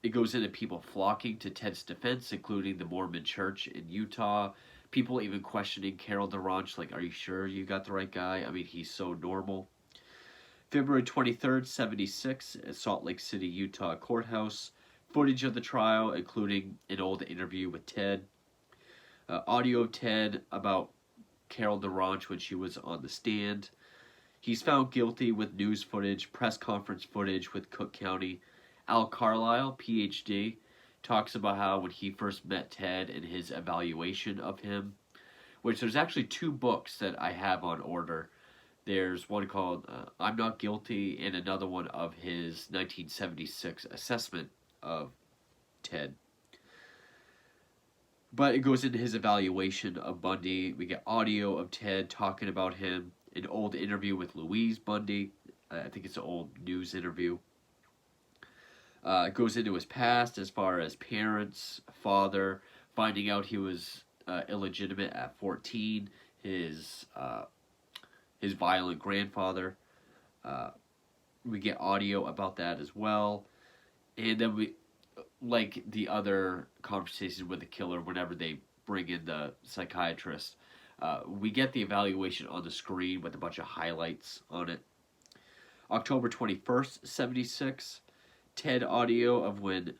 It goes into people flocking to Ted's defense, including the Mormon Church in Utah, People even questioning Carol DeRonch, like, are you sure you got the right guy? I mean, he's so normal. February 23rd, 76, at Salt Lake City, Utah courthouse. Footage of the trial, including an old interview with Ted. Audio of Ted about Carol DeRonch when she was on the stand. He's found guilty with news footage, press conference footage with Cook County. Al Carlisle, PhD, talks about how when he first met Ted and his evaluation of him, which there's actually 2 books that I have on order. There's one called I'm Not Guilty and another one of his 1976 assessment of Ted. But it goes into his evaluation of Bundy. We get audio of Ted talking about him, an old interview with Louise Bundy. I think it's an old news interview. It goes into his past as far as parents, father, finding out he was illegitimate at 14, his violent grandfather. We get audio about that as well. And then we, like the other conversations with the killer, whenever they bring in the psychiatrist, we get the evaluation on the screen with a bunch of highlights on it. October 21st, 76, Ted audio of when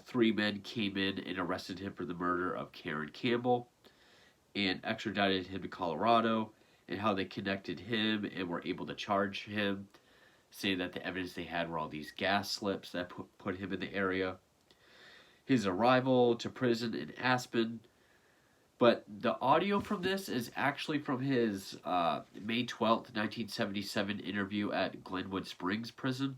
3 men came in and arrested him for the murder of Karen Campbell and extradited him to Colorado, and how they connected him and were able to charge him, saying that the evidence they had were all these gas slips that put him in the area. His arrival to prison in Aspen. But the audio from this is actually from his May 12th, 1977 interview at Glenwood Springs Prison,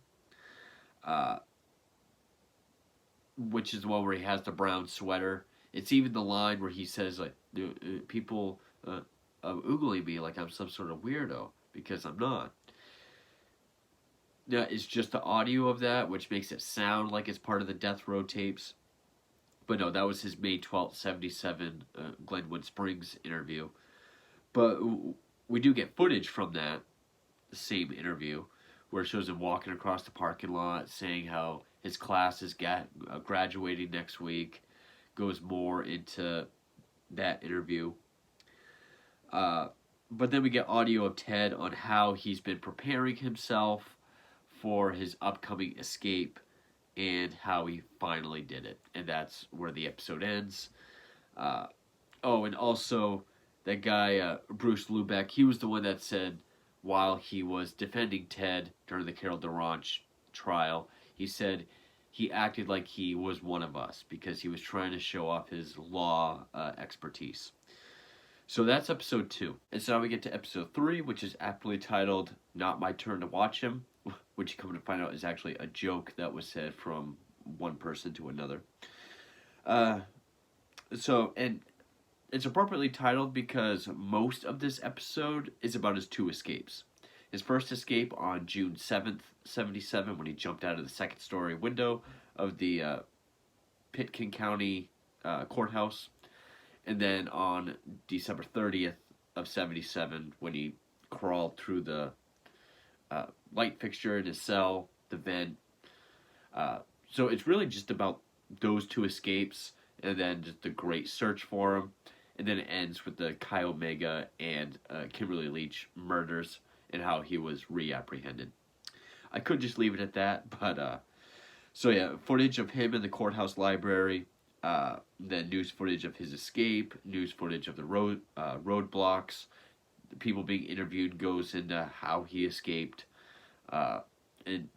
which is the one where he has the brown sweater. It's even the line where he says, like, people oogling me like I'm some sort of weirdo, because I'm not. Now, it's just the audio of that, which makes it sound like it's part of the Death Row tapes. But no, that was his May 12th, 77 Glenwood Springs interview. But we do get footage from that same interview, where it shows him walking across the parking lot, saying how his class is graduating next week. Goes more into that interview. But then we get audio of Ted on how he's been preparing himself for his upcoming escape and how he finally did it. And that's where the episode ends. And also that guy, Bruce Lubeck, he was the one that said, while he was defending Ted during the Carol DeRonch trial, he said he acted like he was one of us because he was trying to show off his law expertise. So that's episode 2. And so now we get to episode 3, which is aptly titled Not My Turn to Watch Him, which you come to find out is actually a joke that was said from one person to another. And it's appropriately titled because most of this episode is about his 2 escapes. His first escape on June 7th, 77, when he jumped out of the second-story window of the Pitkin County courthouse. And then on December 30th of 77, when he crawled through the light fixture in his cell, the vent. So it's really just about those 2 escapes, and then just the great search for him. And then it ends with the Chi Omega and Kimberly Leach murders and how he was reapprehended. I could just leave it at that, but footage of him in the courthouse library, then news footage of his escape, news footage of the roadblocks, the people being interviewed goes into how he escaped, and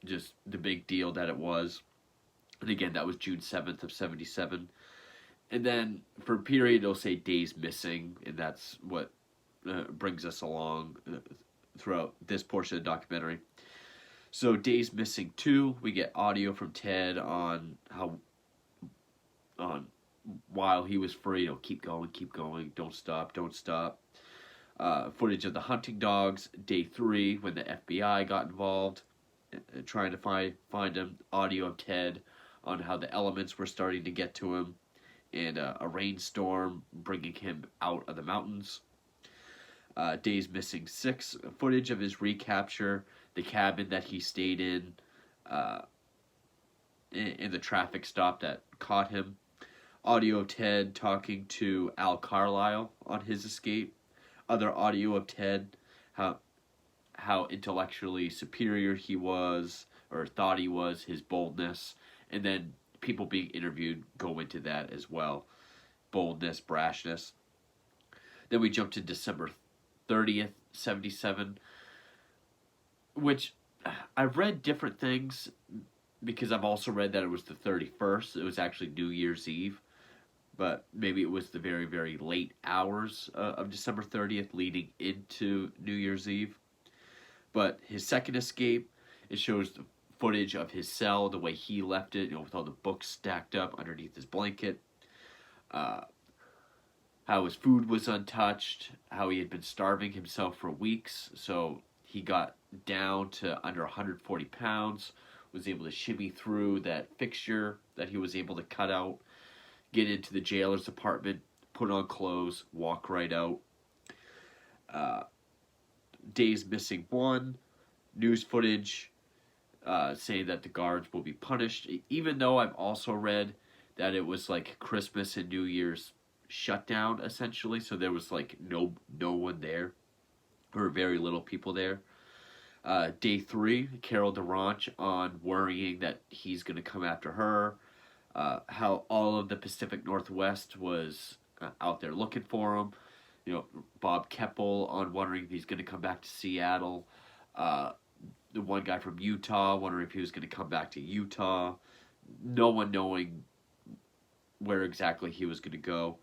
just the big deal that it was. And again, that was June 7th of 77. And then for a period, it'll say days missing, and that's what brings us along throughout this portion of the documentary. So Days Missing 2, we get audio from Ted on while he was free, keep going, don't stop. Footage of the hunting dogs, Day 3, when the FBI got involved, trying to find him. Audio of Ted on how the elements were starting to get to him, and a rainstorm bringing him out of the mountains. Days Missing 6, footage of his recapture, the cabin that he stayed in the traffic stop that caught him. audio of Ted talking to Al Carlisle on his escape. Other audio of Ted, how intellectually superior he was, or thought he was, his boldness. And then people being interviewed go into that as well. Boldness, brashness. Then we jump to December 30th, 77, which I've read different things because I've also read that it was the 31st. It was actually New Year's Eve, but maybe it was the very, very late hours of December 30th leading into New Year's Eve. But his second escape, it shows the footage of his cell, the way he left it, with all the books stacked up underneath his blanket. How his food was untouched, how he had been starving himself for weeks, so he got down to under 140 pounds, was able to shimmy through that fixture that he was able to cut out, get into the jailer's apartment, put on clothes, walk right out. Days missing one, news footage saying that the guards will be punished, even though I've also read that it was like Christmas and New Year's shutdown essentially, so there was like no one there, or very little people there. Day 3, Carol Durant on worrying that he's going to come after her. How all of the Pacific Northwest was out there looking for him. Bob Campbell on wondering if he's going to come back to Seattle. The one guy from Utah wondering if he was going to come back to Utah. No one knowing where exactly he was going to go.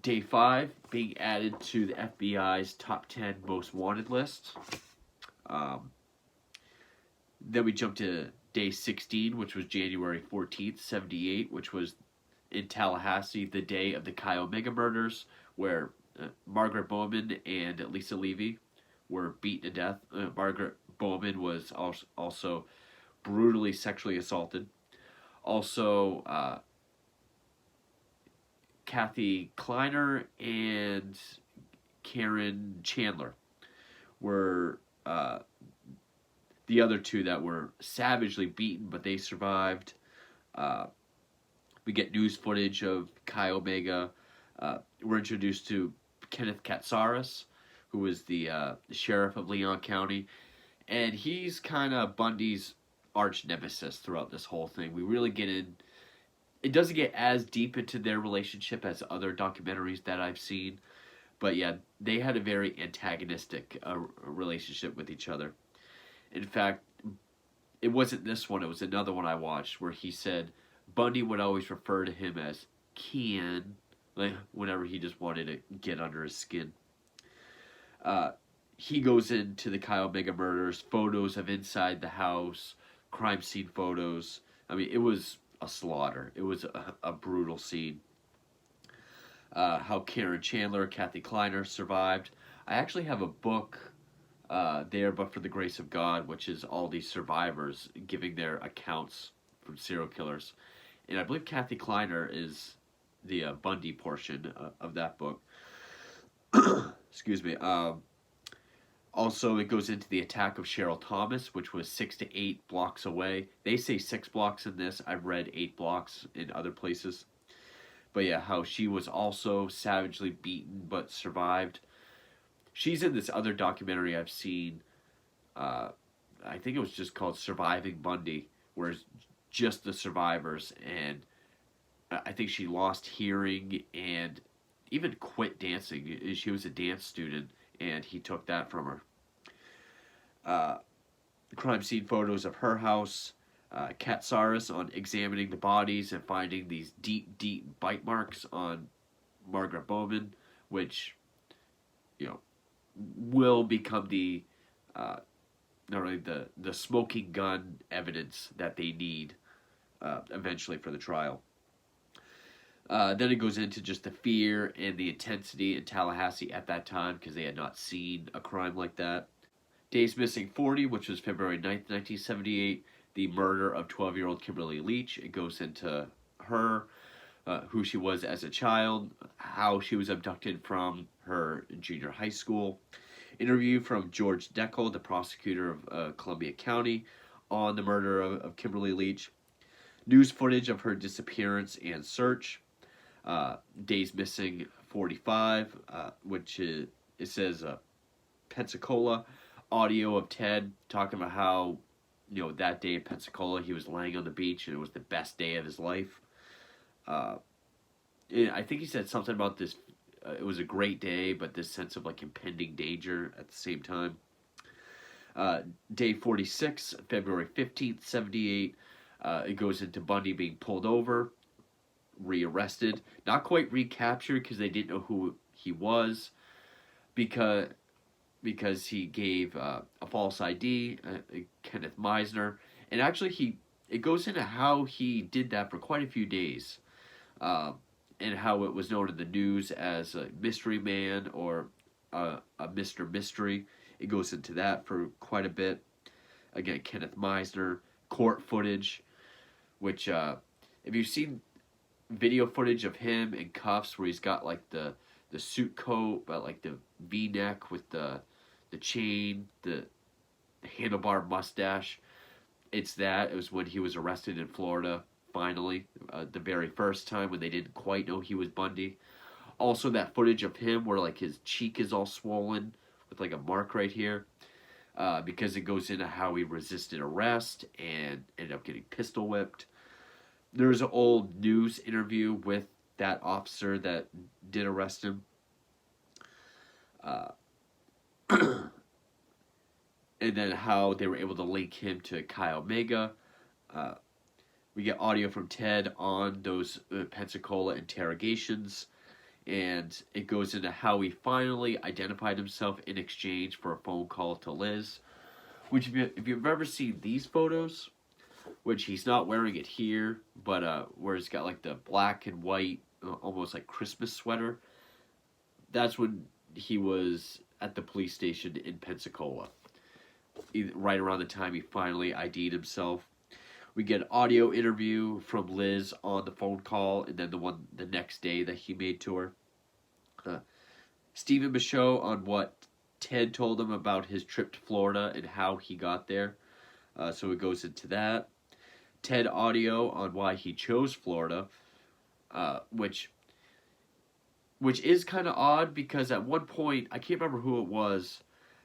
Day 5 being added to the FBI's top 10 most wanted list. Then we jump to day 16, which was January 14th, 78, which was in Tallahassee, the day of the Chi Omega murders, where Margaret Bowman and Lisa Levy were beaten to death. Margaret Bowman was also brutally sexually assaulted. Also, Kathy Kleiner and Karen Chandler were the other two that were savagely beaten, but they survived. We get news footage of Chi Omega. We're introduced to Kenneth Katsaris, who was the sheriff of Leon County, and he's kind of Bundy's arch nemesis throughout this whole thing. We really get in. It doesn't get as deep into their relationship as other documentaries that I've seen, but yeah, they had a very antagonistic relationship with each other. In fact, it wasn't this one, it was another one I watched where he said Bundy would always refer to him as Ken, like whenever he just wanted to get under his skin. He goes into the Chi Omega murders, photos of inside the house, crime scene photos. I mean, it was a slaughter. It was a brutal scene. How Karen Chandler, Kathy Kleiner survived. I actually have a book there, But for the Grace of God, which is all these survivors giving their accounts from serial killers. And I believe Kathy Kleiner is the Bundy portion of that book. Excuse me. Also, it goes into the attack of Cheryl Thomas, which was 6 to 8 blocks away. They say 6 blocks in this. I've read 8 blocks in other places. But yeah, how she was also savagely beaten but survived. She's in this other documentary I've seen. I think it was just called Surviving Bundy, where it's just the survivors. And I think she lost hearing and even quit dancing. She was a dance student, and he took that from her. Crime scene photos of her house. Katsaris on examining the bodies and finding these deep, deep bite marks on Margaret Bowman, which, will become the not only the smoking gun evidence that they need eventually for the trial. Then it goes into just the fear and the intensity in Tallahassee at that time because they had not seen a crime like that. Days Missing 40, which was February 9th, 1978, the murder of 12-year-old Kimberly Leach. It goes into her, who she was as a child, how she was abducted from her junior high school. Interview from George Deckel, the prosecutor of Columbia County, on the murder of Kimberly Leach. News footage of her disappearance and search. Days missing 45, which is, it says Pensacola. Audio of Ted talking about how, that day in Pensacola he was laying on the beach and it was the best day of his life. Uh, I think he said something about this. It was a great day, but this sense of like impending danger at the same time. Day 46, February 15th, 78. It goes into Bundy being pulled over, rearrested, not quite recaptured because they didn't know who he was, because he gave a false ID, Kenneth Meisner, and actually it goes into how he did that for quite a few days, and how it was known in the news as a mystery man or a Mr. Mystery. It goes into that for quite a bit. Again, Kenneth Meisner, court footage, which if you've seen video footage of him in cuffs where he's got like the suit coat, but like the V-neck with the chain, the handlebar mustache. It's that. It was when he was arrested in Florida, finally, the very first time when they didn't quite know he was Bundy. Also, that footage of him where like his cheek is all swollen with like a mark right here, because it goes into how he resisted arrest and ended up getting pistol whipped. There's an old news interview with that officer that did arrest him. And then how they were able to link him to Chi Omega. We get audio from Ted on those Pensacola interrogations, and it goes into how he finally identified himself in exchange for a phone call to Liz. Which, if you've ever seen these photos, which he's not wearing it here, but where he's got like the black and white, almost like Christmas sweater, that's when he was at the police station in Pensacola, right around the time he finally ID'd himself. We get an audio interview from Liz on the phone call, and then the one the next day that he made to her. Stephen Michaud on what Ted told him about his trip to Florida and how he got there. So it goes into that. Ted audio on why he chose Florida, which is kind of odd because at one point, I can't remember who it was,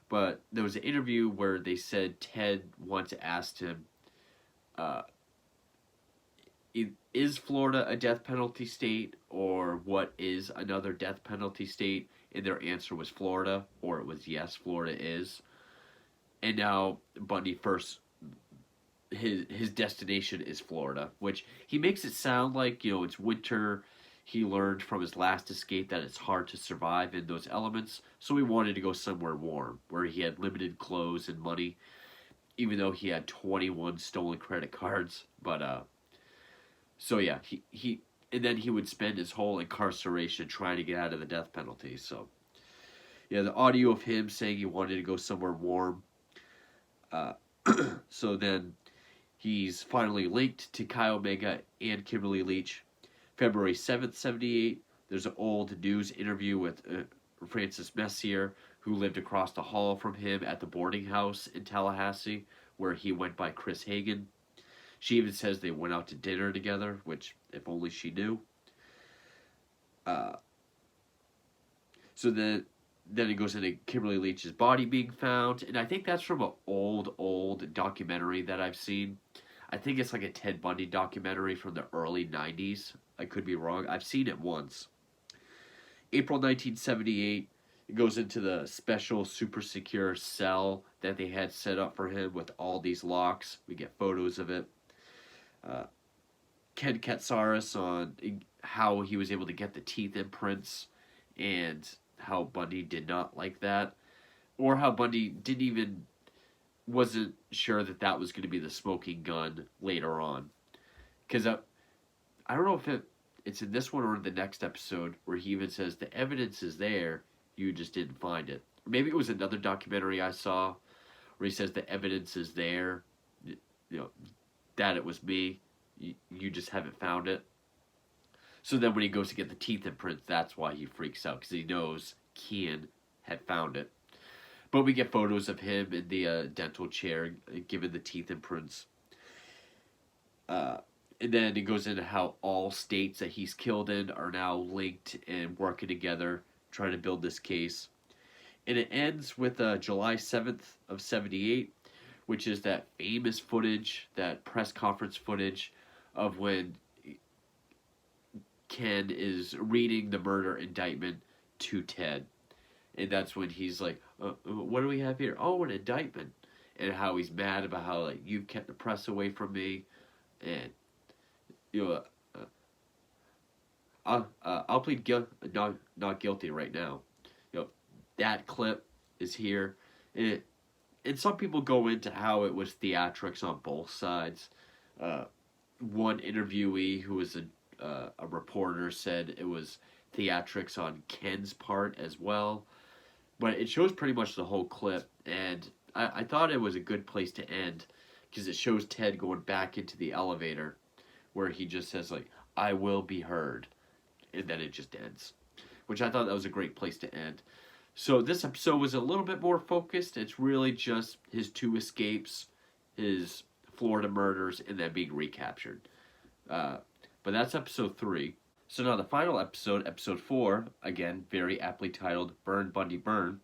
but there was an interview where they said Ted once asked him, is Florida a death penalty state, or what is another death penalty state? And their answer was Florida, or it was yes, Florida is. And now Bundy his destination is Florida, which he makes it sound like, it's winter. He learned from his last escape that it's hard to survive in those elements, so he wanted to go somewhere warm, where he had limited clothes and money, even though he had 21 stolen credit cards. But so yeah, he and then he would spend his whole incarceration trying to get out of the death penalty. So yeah, the audio of him saying he wanted to go somewhere warm. So then he's finally linked to Chi Omega and Kimberly Leach. February 7th, 78, there's an old news interview with Frances Messier, who lived across the hall from him at the boarding house in Tallahassee, where he went by Chris Hagen. She even says they went out to dinner together, which, if only she knew. So then it goes into Kimberly Leach's body being found, and I think that's from an old documentary that I've seen. I think it's like a Ted Bundy documentary from the early 90s. I could be wrong. I've seen it once. April 1978, it goes into the special super secure cell that they had set up for him with all these locks. We get photos of it. Ken Katsaris on how he was able to get the teeth imprints and how Bundy did not like that. Or how Bundy wasn't sure that was going to be the smoking gun later on. Because I don't know if it's in this one or in the next episode where he even says the evidence is there, you just didn't find it. Or maybe it was another documentary I saw where he says the evidence is there, that it was me, you just haven't found it. So then when he goes to get the teeth imprints, that's why he freaks out, because he knows Kian had found it. But we get photos of him in the dental chair given the teeth imprints. And then it goes into how all states that he's killed in are now linked and working together, trying to build this case. And it ends with July 7th of 78, which is that famous footage, that press conference footage of when Ken is reading the murder indictment to Ted. And that's when he's like, what do we have here? Oh, an indictment. And how he's mad about how, like, you've kept the press away from me. And, you know, I'll plead not guilty right now. You know, that clip is here. And some people go into how it was theatrics on both sides. One interviewee who was a reporter said it was theatrics on Ken's part as well. But it shows pretty much the whole clip, and I thought it was a good place to end, because it shows Ted going back into the elevator, where he just says, like, I will be heard, and then it just ends, which I thought that was a great place to end. So this episode was a little bit more focused. It's really just his 2 escapes, his Florida murders, and then being recaptured. But that's episode 3. So now the final episode, episode 4, again, very aptly titled Burn, Bundy, Burn,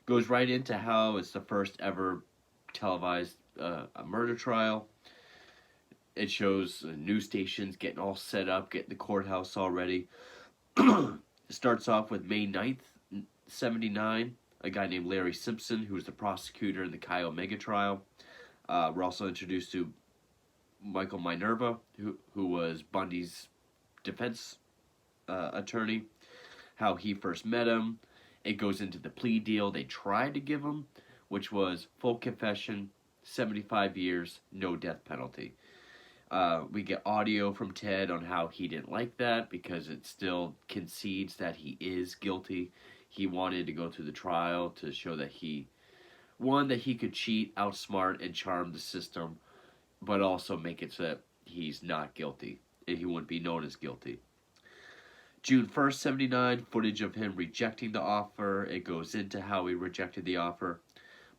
goes right into how it's the first ever televised a murder trial. It shows news stations getting all set up, getting the courthouse all ready. It starts off with May 9th, 79, a guy named Larry Simpson, who was the prosecutor in the Chi Omega trial. We're also introduced to Michael Minerva, who was Bundy's defense attorney, how he first met him. It goes into the plea deal they tried to give him, which was full confession, 75 years, no death penalty. We get audio from Ted on how he didn't like that, because it still concedes that he is guilty. He wanted to go through the trial to show that he could cheat, outsmart, and charm the system, but also make it so that he's not guilty, and he wouldn't be known as guilty. June 1st, 79, footage of him rejecting the offer. It goes into how he rejected the offer.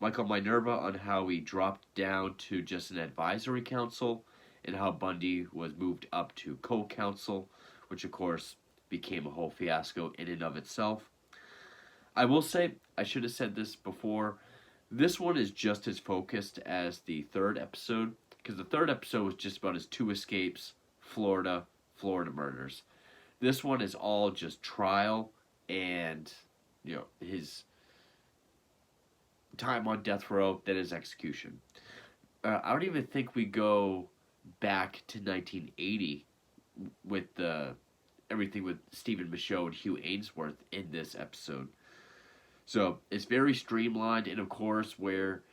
Michael Minerva on how he dropped down to just an advisory council, and how Bundy was moved up to co-counsel, which of course became a whole fiasco in and of itself. I will say, I should have said this before, this one is just as focused as the 3rd episode, because the 3rd episode was just about his 2 escapes, Florida murders. This one is all just trial and, you know, his time on death row, then his execution. I don't even think we go back to 1980 with everything with Stephen Michaud and Hugh Ainsworth in this episode. So it's very streamlined, and of course where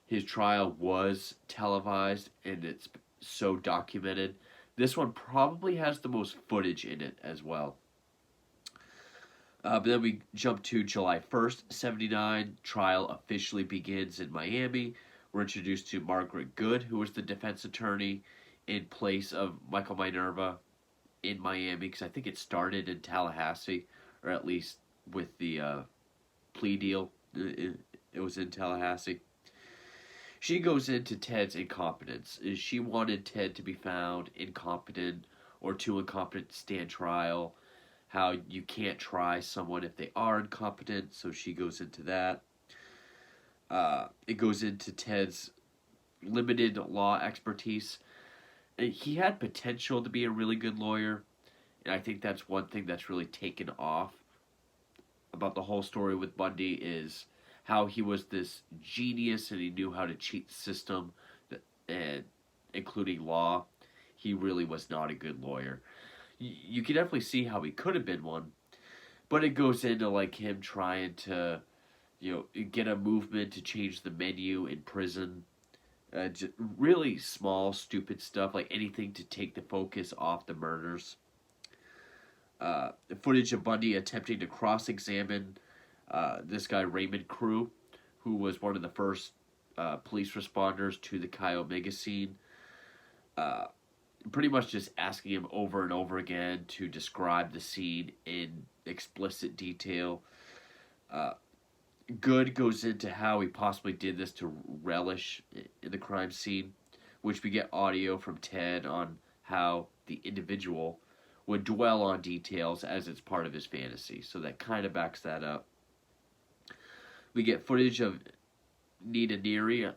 his trial was televised and it's so documented, this one probably has the most footage in it as well. But then we jump to July 1st, 79. Trial officially begins in Miami. We're introduced to Margaret Good, who was the defense attorney in place of Michael Minerva in Miami, because I think it started in Tallahassee, or at least with the plea deal, it was in Tallahassee. She goes into Ted's incompetence. She wanted Ted to be found incompetent or too incompetent to stand trial. How you can't try someone if they are incompetent, so she goes into that. It goes into Ted's limited law expertise. He had potential to be a really good lawyer, and I think that's one thing that's really taken off about the whole story with Bundy is how he was this genius and he knew how to cheat the system, and including law. He really was not a good lawyer. You can definitely see how he could have been one, but it goes into like him trying to, get a movement to change the menu in prison. Just really small, stupid stuff, like anything to take the focus off the murders. The footage of Bundy attempting to cross-examine this guy Raymond Crew, who was one of the first police responders to the Chi Omega scene. Pretty much just asking him over and over again to describe the scene in explicit detail. Good goes into how he possibly did this to relish in the crime scene, which we get audio from Ted on how the individual would dwell on details as it's part of his fantasy. So that kind of backs that up. We get footage of Nina Neary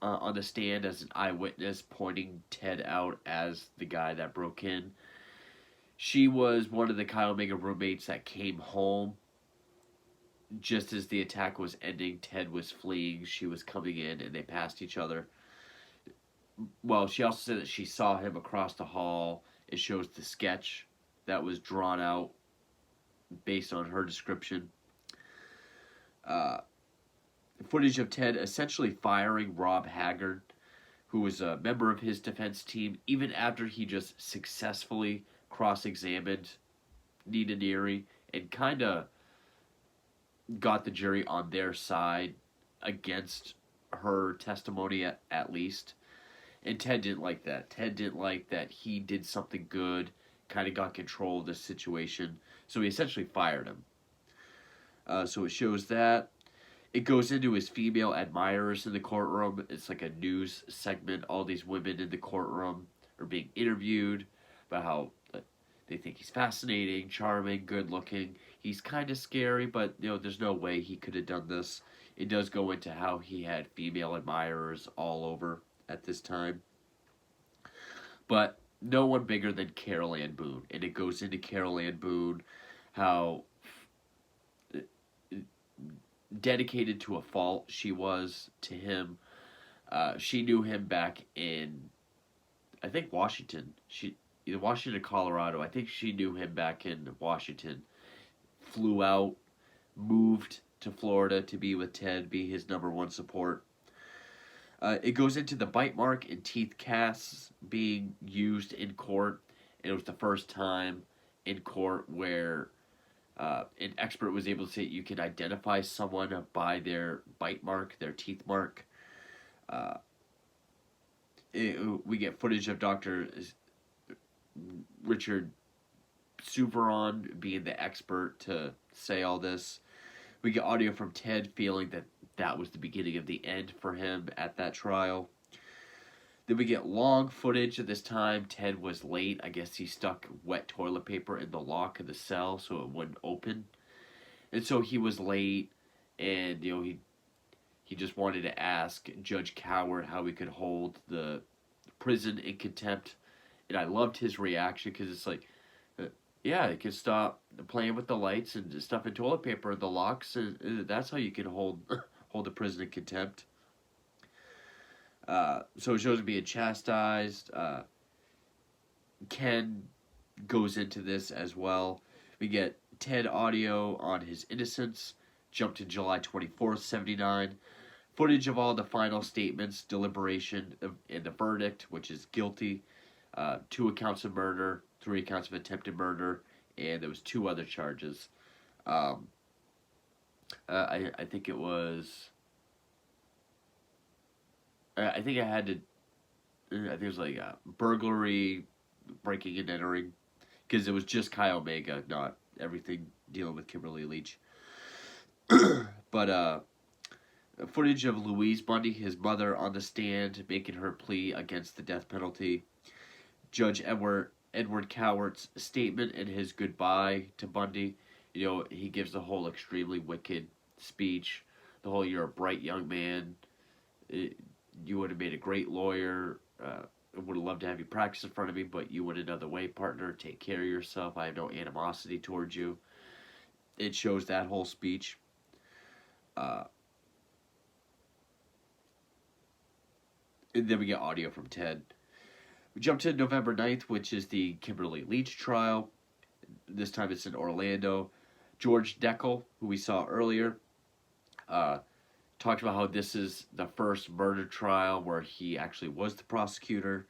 on the stand as an eyewitness, pointing Ted out as the guy that broke in. She was one of the Chi Omega roommates that came home just as the attack was ending. Ted was fleeing. She was coming in, and they passed each other. Well, she also said that she saw him across the hall. It shows the sketch that was drawn out based on her description. Footage of Ted essentially firing Rob Haggard, who was a member of his defense team, even after he just successfully cross-examined Nina Neary and kind of got the jury on their side against her testimony at least. And Ted didn't like that. Ted didn't like that he did something good, kind of got control of the situation. So he essentially fired him. So it shows that. It goes into his female admirers in the courtroom. It's like a news segment. All these women in the courtroom are being interviewed about how they think he's fascinating, charming, good-looking. He's kind of scary, but there's no way he could have done this. It does go into how he had female admirers all over at this time. But no one bigger than Carol Ann Boone. And it goes into Carol Ann Boone, how dedicated to a fault she was to him. She knew him back in, I think, Washington. Either Washington or Colorado. I think she knew him back in Washington. Flew out, moved to Florida to be with Ted, be his number one support. It goes into the bite mark and teeth casts being used in court. And it was the first time in court where an expert was able to say you can identify someone by their bite mark, their teeth mark. We get footage of Dr. Richard Souveron being the expert to say all this. We get audio from Ted feeling that was the beginning of the end for him at that trial. Then we get long footage of this time. Ted was late. I guess he stuck wet toilet paper in the lock of the cell so it wouldn't open. And so he was late, and he just wanted to ask Judge Coward how he could hold the prison in contempt. And I loved his reaction because it's like, yeah, you can stop playing with the lights and stuffing toilet paper in the locks, and that's how you can hold the prison in contempt. So it shows him being chastised. Ken goes into this as well. We get Ted audio on his innocence. Jump to July 24th, 79. Footage of all the final statements, deliberation, and the verdict, which is guilty. 2 accounts of murder, 3 accounts of attempted murder, and there was 2 other charges. I think it was... I think it was like burglary, breaking and entering, because it was just Chi Omega, not everything dealing with Kimberly Leach. But footage of Louise Bundy, his mother, on the stand, making her plea against the death penalty. Judge Edward Coward's statement and his goodbye to Bundy. He gives the whole extremely wicked speech. The whole, you're a bright young man. You would have made a great lawyer. I would have loved to have you practice in front of me, but you went another way, partner. Take care of yourself. I have no animosity towards you. It shows that whole speech. And then we get audio from Ted. We jump to November 9th, which is the Kimberly Leach trial. This time it's in Orlando. George Deckel, who we saw earlier, talked about how this is the first murder trial where he actually was the prosecutor.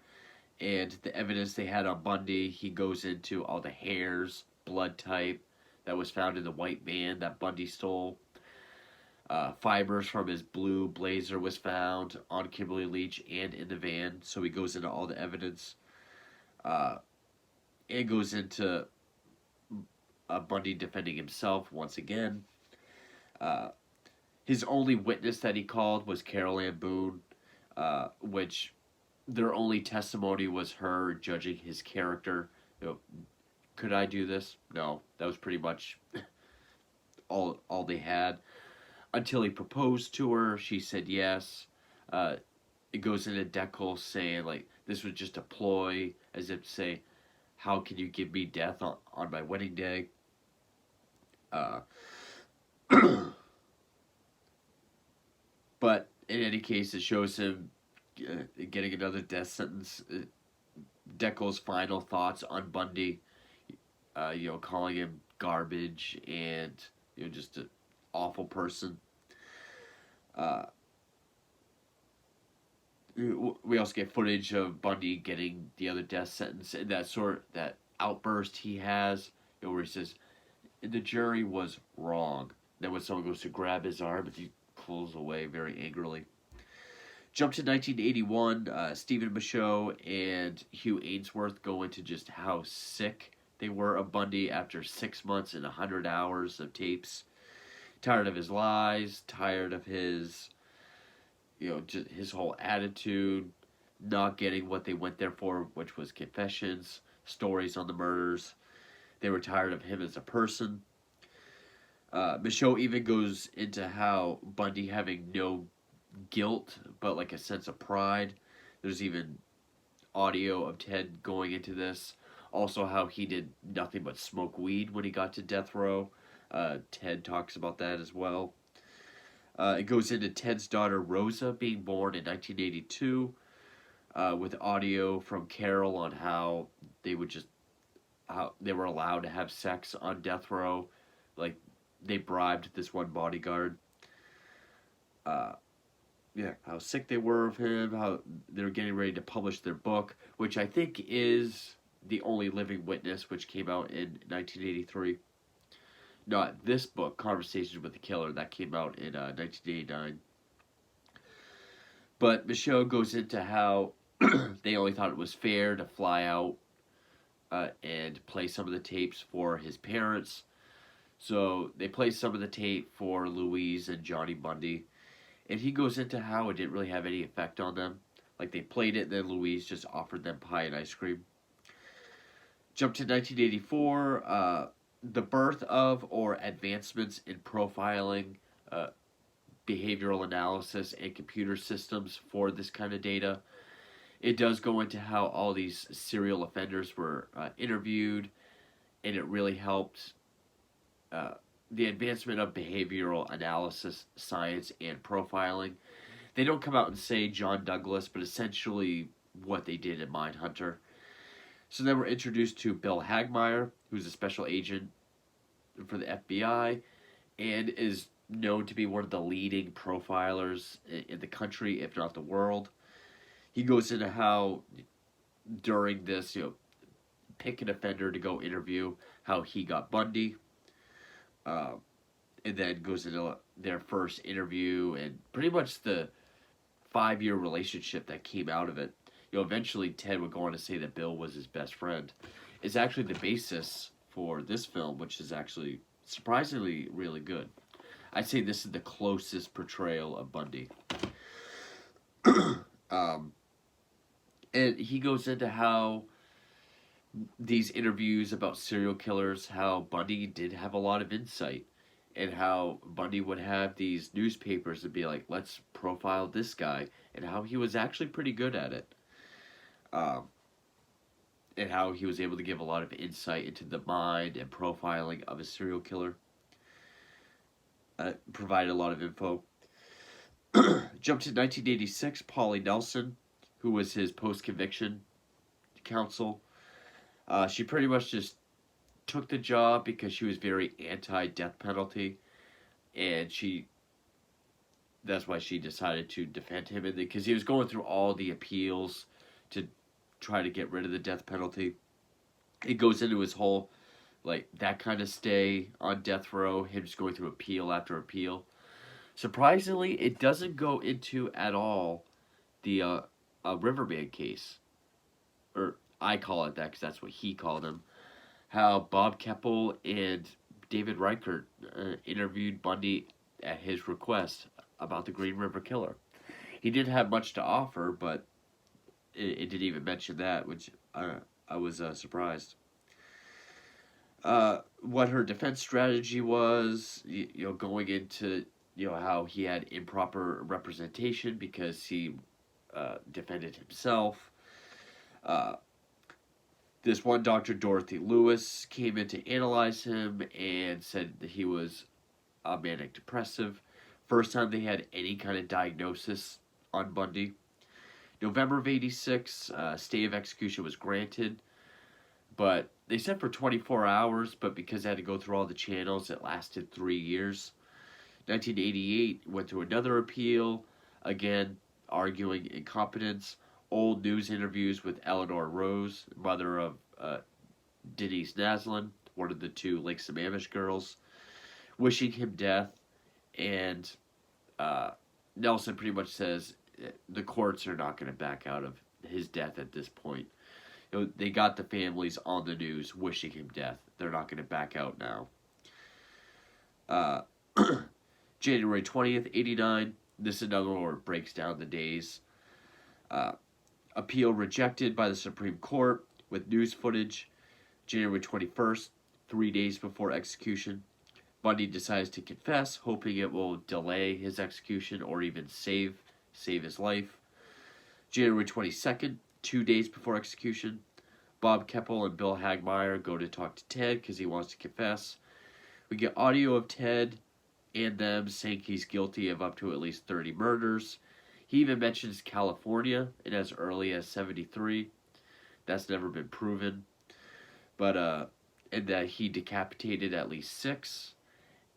And the evidence they had on Bundy, he goes into all the hairs, blood type that was found in the white van that Bundy stole. Fibers from his blue blazer was found on Kimberly Leach and in the van. So he goes into all the evidence. It goes into Bundy defending himself once again. His only witness that he called was Carol Ann Boone, which their only testimony was her judging his character. You know, could I do this? No, that was pretty much all they had. Until he proposed to her, she said yes. Uh, it goes into Deckel saying like this was just a ploy, as if to say, "How can you give me death on my wedding day?" Uh, but in any case, it shows him getting another death sentence. Deckel's final thoughts on Bundy, calling him garbage and just an awful person. Uh, we also get footage of Bundy getting the other death sentence and that outburst he has, where he says, "The jury was wrong." Then when someone goes to grab his arm, he pulls away very angrily. Jump to 1981. Stephen Michaud and Hugh Ainsworth go into just how sick they were of Bundy after 6 months and 100 hours of tapes. Tired of his lies, tired of his, just his whole attitude, not getting what they went there for, which was confessions, stories on the murders. They were tired of him as a person. Michaud even goes into how Bundy having no guilt, but like a sense of pride. There's even audio of Ted going into this. Also, how he did nothing but smoke weed when he got to death row. Ted talks about that as well. It goes into Ted's daughter Rosa being born in 1982, with audio from Carol on how they were allowed to have sex on death row, like they bribed this one bodyguard. How sick they were of him, how they were getting ready to publish their book, which I think is The Only Living Witness, which came out in 1983. Not this book, Conversations with the Killer, that came out in 1989. But Michaud goes into how they only thought it was fair to fly out and play some of the tapes for his parents. So they play some of the tape for Louise and Johnny Bundy. And he goes into how it didn't really have any effect on them. Like they played it, and then Louise just offered them pie and ice cream. Jump to 1984. The birth of or advancements in profiling, behavioral analysis, and computer systems for this kind of data. It does go into how all these serial offenders were interviewed, and it really helped the advancement of behavioral analysis, science, and profiling. They don't come out and say John Douglas, but essentially what they did in Mindhunter. So then we're introduced to Bill Hagmaier, who's a special agent for the FBI, and is known to be one of the leading profilers in the country, if not the world. He goes into how during this, pick an offender to go interview, how he got Bundy. And then goes into their first interview and pretty much the 5-year relationship that came out of it. Eventually Ted would go on to say that Bill was his best friend. It's actually the basis for this film, which is actually surprisingly really good. I'd say this is the closest portrayal of Bundy. And he goes into how these interviews about serial killers, how Bundy did have a lot of insight, and how Bundy would have these newspapers and be like, let's profile this guy, and how he was actually pretty good at it. And how he was able to give a lot of insight into the mind and profiling of a serial killer. Provided a lot of info. Jump to 1986, Polly Nelson, who was his post-conviction counsel. She pretty much just took the job because she was very anti-death penalty, and that's why she decided to defend him, because he was going through all the appeals to try to get rid of the death penalty. It goes into his whole, that kind of stay on death row, him just going through appeal after appeal. Surprisingly, it doesn't go into at all the Riverman case, or I call it that because that's what he called him. How Bob Keppel and David Reichert interviewed Bundy at his request about the Green River Killer. He didn't have much to offer, but it didn't even mention that, which I was surprised. What her defense strategy was, going into how he had improper representation because he defended himself. Uh, this one doctor, Dorothy Lewis, came in to analyze him and said that he was manic depressive. First time they had any kind of diagnosis on Bundy. November of '86, stay of execution was granted, but they said for 24 hours, but because they had to go through all the channels, it lasted 3 years. 1988 went through another appeal, again arguing incompetence. Old news interviews with Eleanor Rose, mother of Denise Naslin, one of the two Lake Sammamish girls, wishing him death, and Nelson pretty much says the courts are not going to back out of his death at this point. They got the families on the news wishing him death. They're not going to back out now. January 20th, 89. This is another one where it breaks down the days. Appeal rejected by the Supreme Court with news footage. January 21st, 3 days before execution. Bundy decides to confess, hoping it will delay his execution or even save his life. January 22nd, 2 days before execution, Bob Keppel and Bill Hagmaier go to talk to Ted because he wants to confess. We get audio of Ted and them saying he's guilty of up to at least 30 murders. He even mentions California and as early as 73. That's never been proven. But, and that he decapitated at least 6.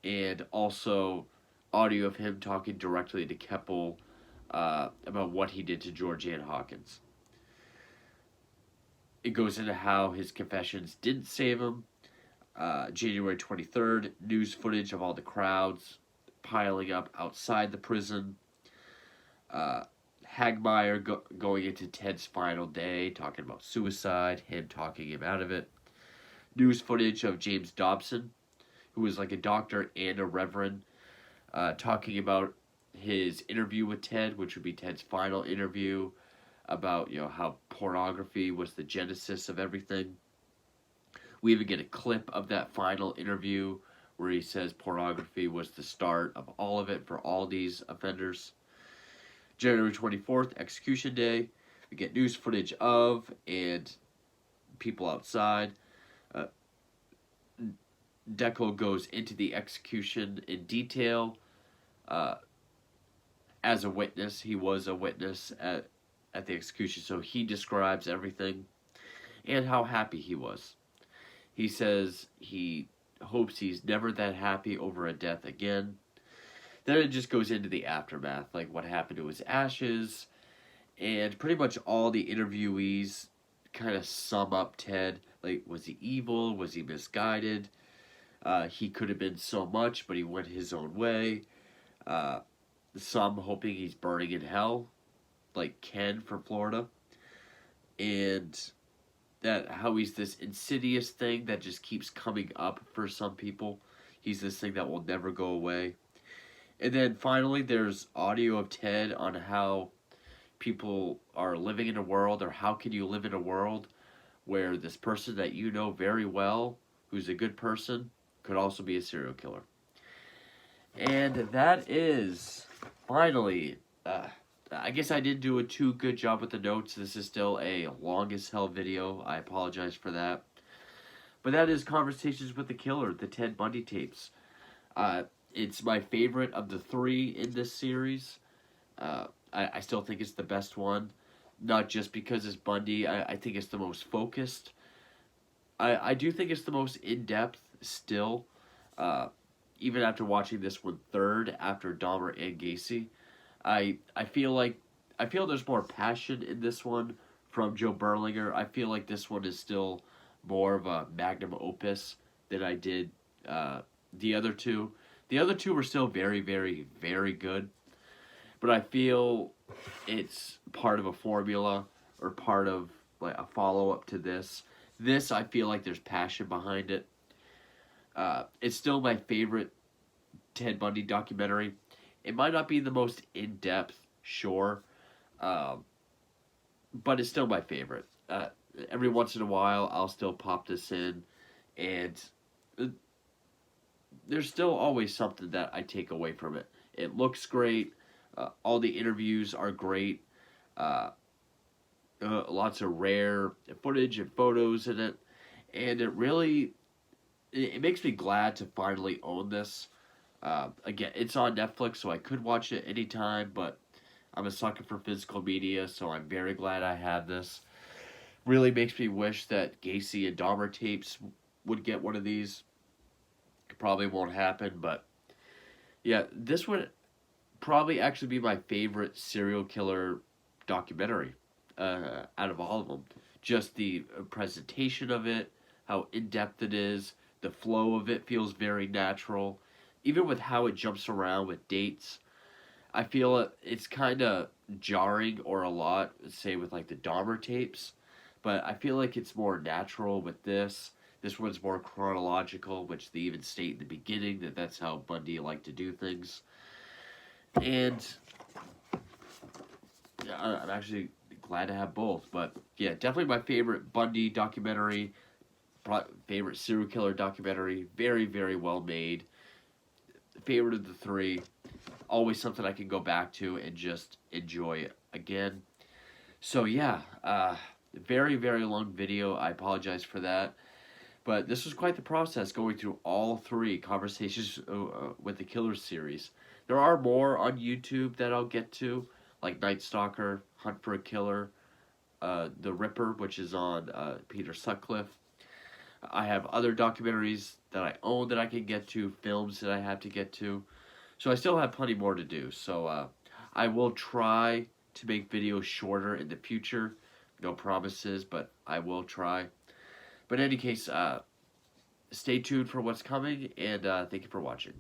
And also audio of him talking directly to Keppel about what he did to Georgianne Hawkins. It goes into how his confessions didn't save him. January 23rd, news footage of all the crowds piling up outside the prison. Hagmaier going into Ted's final day, talking about suicide, him talking him out of it. News footage of James Dobson, who was like a doctor and a reverend, talking about his interview with Ted, which would be Ted's final interview, about how pornography was the genesis of everything. We even get a clip of that final interview where he says pornography was the start of all of it for all these offenders. January 24th, execution day. We get news footage of and people outside. Deckel goes into the execution in detail as a witness. He was a witness at the execution, so he describes everything and how happy he was. He says he hopes he's never that happy over a death again. Then it just goes into the aftermath, like what happened to his ashes, and pretty much all the interviewees kind of sum up Ted. Like, was he evil? Was he misguided? He could have been so much, but he went his own way. Some hoping he's burning in hell, like Ken from Florida. And that how he's this insidious thing that just keeps coming up for some people. He's this thing that will never go away. And then finally, there's audio of Ted on how people are living in a world, or how can you live in a world where this person that you know very well, who's a good person, could also be a serial killer. And that is finally, I guess I didn't do a too good job with the notes. This is still a long as hell video. I apologize for that. But that is Conversations with the Killer, the Ted Bundy tapes. It's my favorite of the 3 in this series. I still think it's the best one. Not just because it's Bundy. I think it's the most focused. I do think it's the most in-depth still. Even after watching this one third after Dahmer and Gacy. I feel there's more passion in this one from Joe Berlinger. I feel like this one is still more of a magnum opus than I did the other two. The other two were still very, very, very good. But I feel it's part of a formula or part of like a follow-up to this. This, I feel like there's passion behind it. It's still my favorite Ted Bundy documentary. It might not be the most in-depth, sure. but it's still my favorite. Every once in a while, I'll still pop this in, and uh, there's still always something that I take away from it. It looks great. All the interviews are great. Uh, Lots of rare footage and photos in it, and it makes me glad to finally own this. Again, it's on Netflix, so I could watch it anytime, but I'm a sucker for physical media, so I'm very glad I have this. Really makes me wish that Gacy and Dahmer tapes would get one of these. Probably won't happen, but yeah, this would probably actually be my favorite serial killer documentary out of all of them. Just the presentation of it, how in depth it is, the flow of it feels very natural. Even with how it jumps around with dates, I feel it's kind of jarring or a lot, say with like the Dahmer tapes, but I feel like it's more natural with this. This one's more chronological, which they even state in the beginning that that's how Bundy liked to do things. And yeah, I'm actually glad to have both. But yeah, definitely my favorite Bundy documentary, favorite serial killer documentary. Very, very well made. Favorite of the three. Always something I can go back to and just enjoy again. So yeah, very, very long video. I apologize for that. But this was quite the process going through all three conversations with the Killer series. There are more on YouTube that I'll get to, like Night Stalker, Hunt for a Killer, The Ripper, which is on Peter Sutcliffe. I have other documentaries that I own that I can get to, films that I have to get to. So I still have plenty more to do. So I will try to make videos shorter in the future. No promises, but I will try. But in any case, stay tuned for what's coming, and thank you for watching.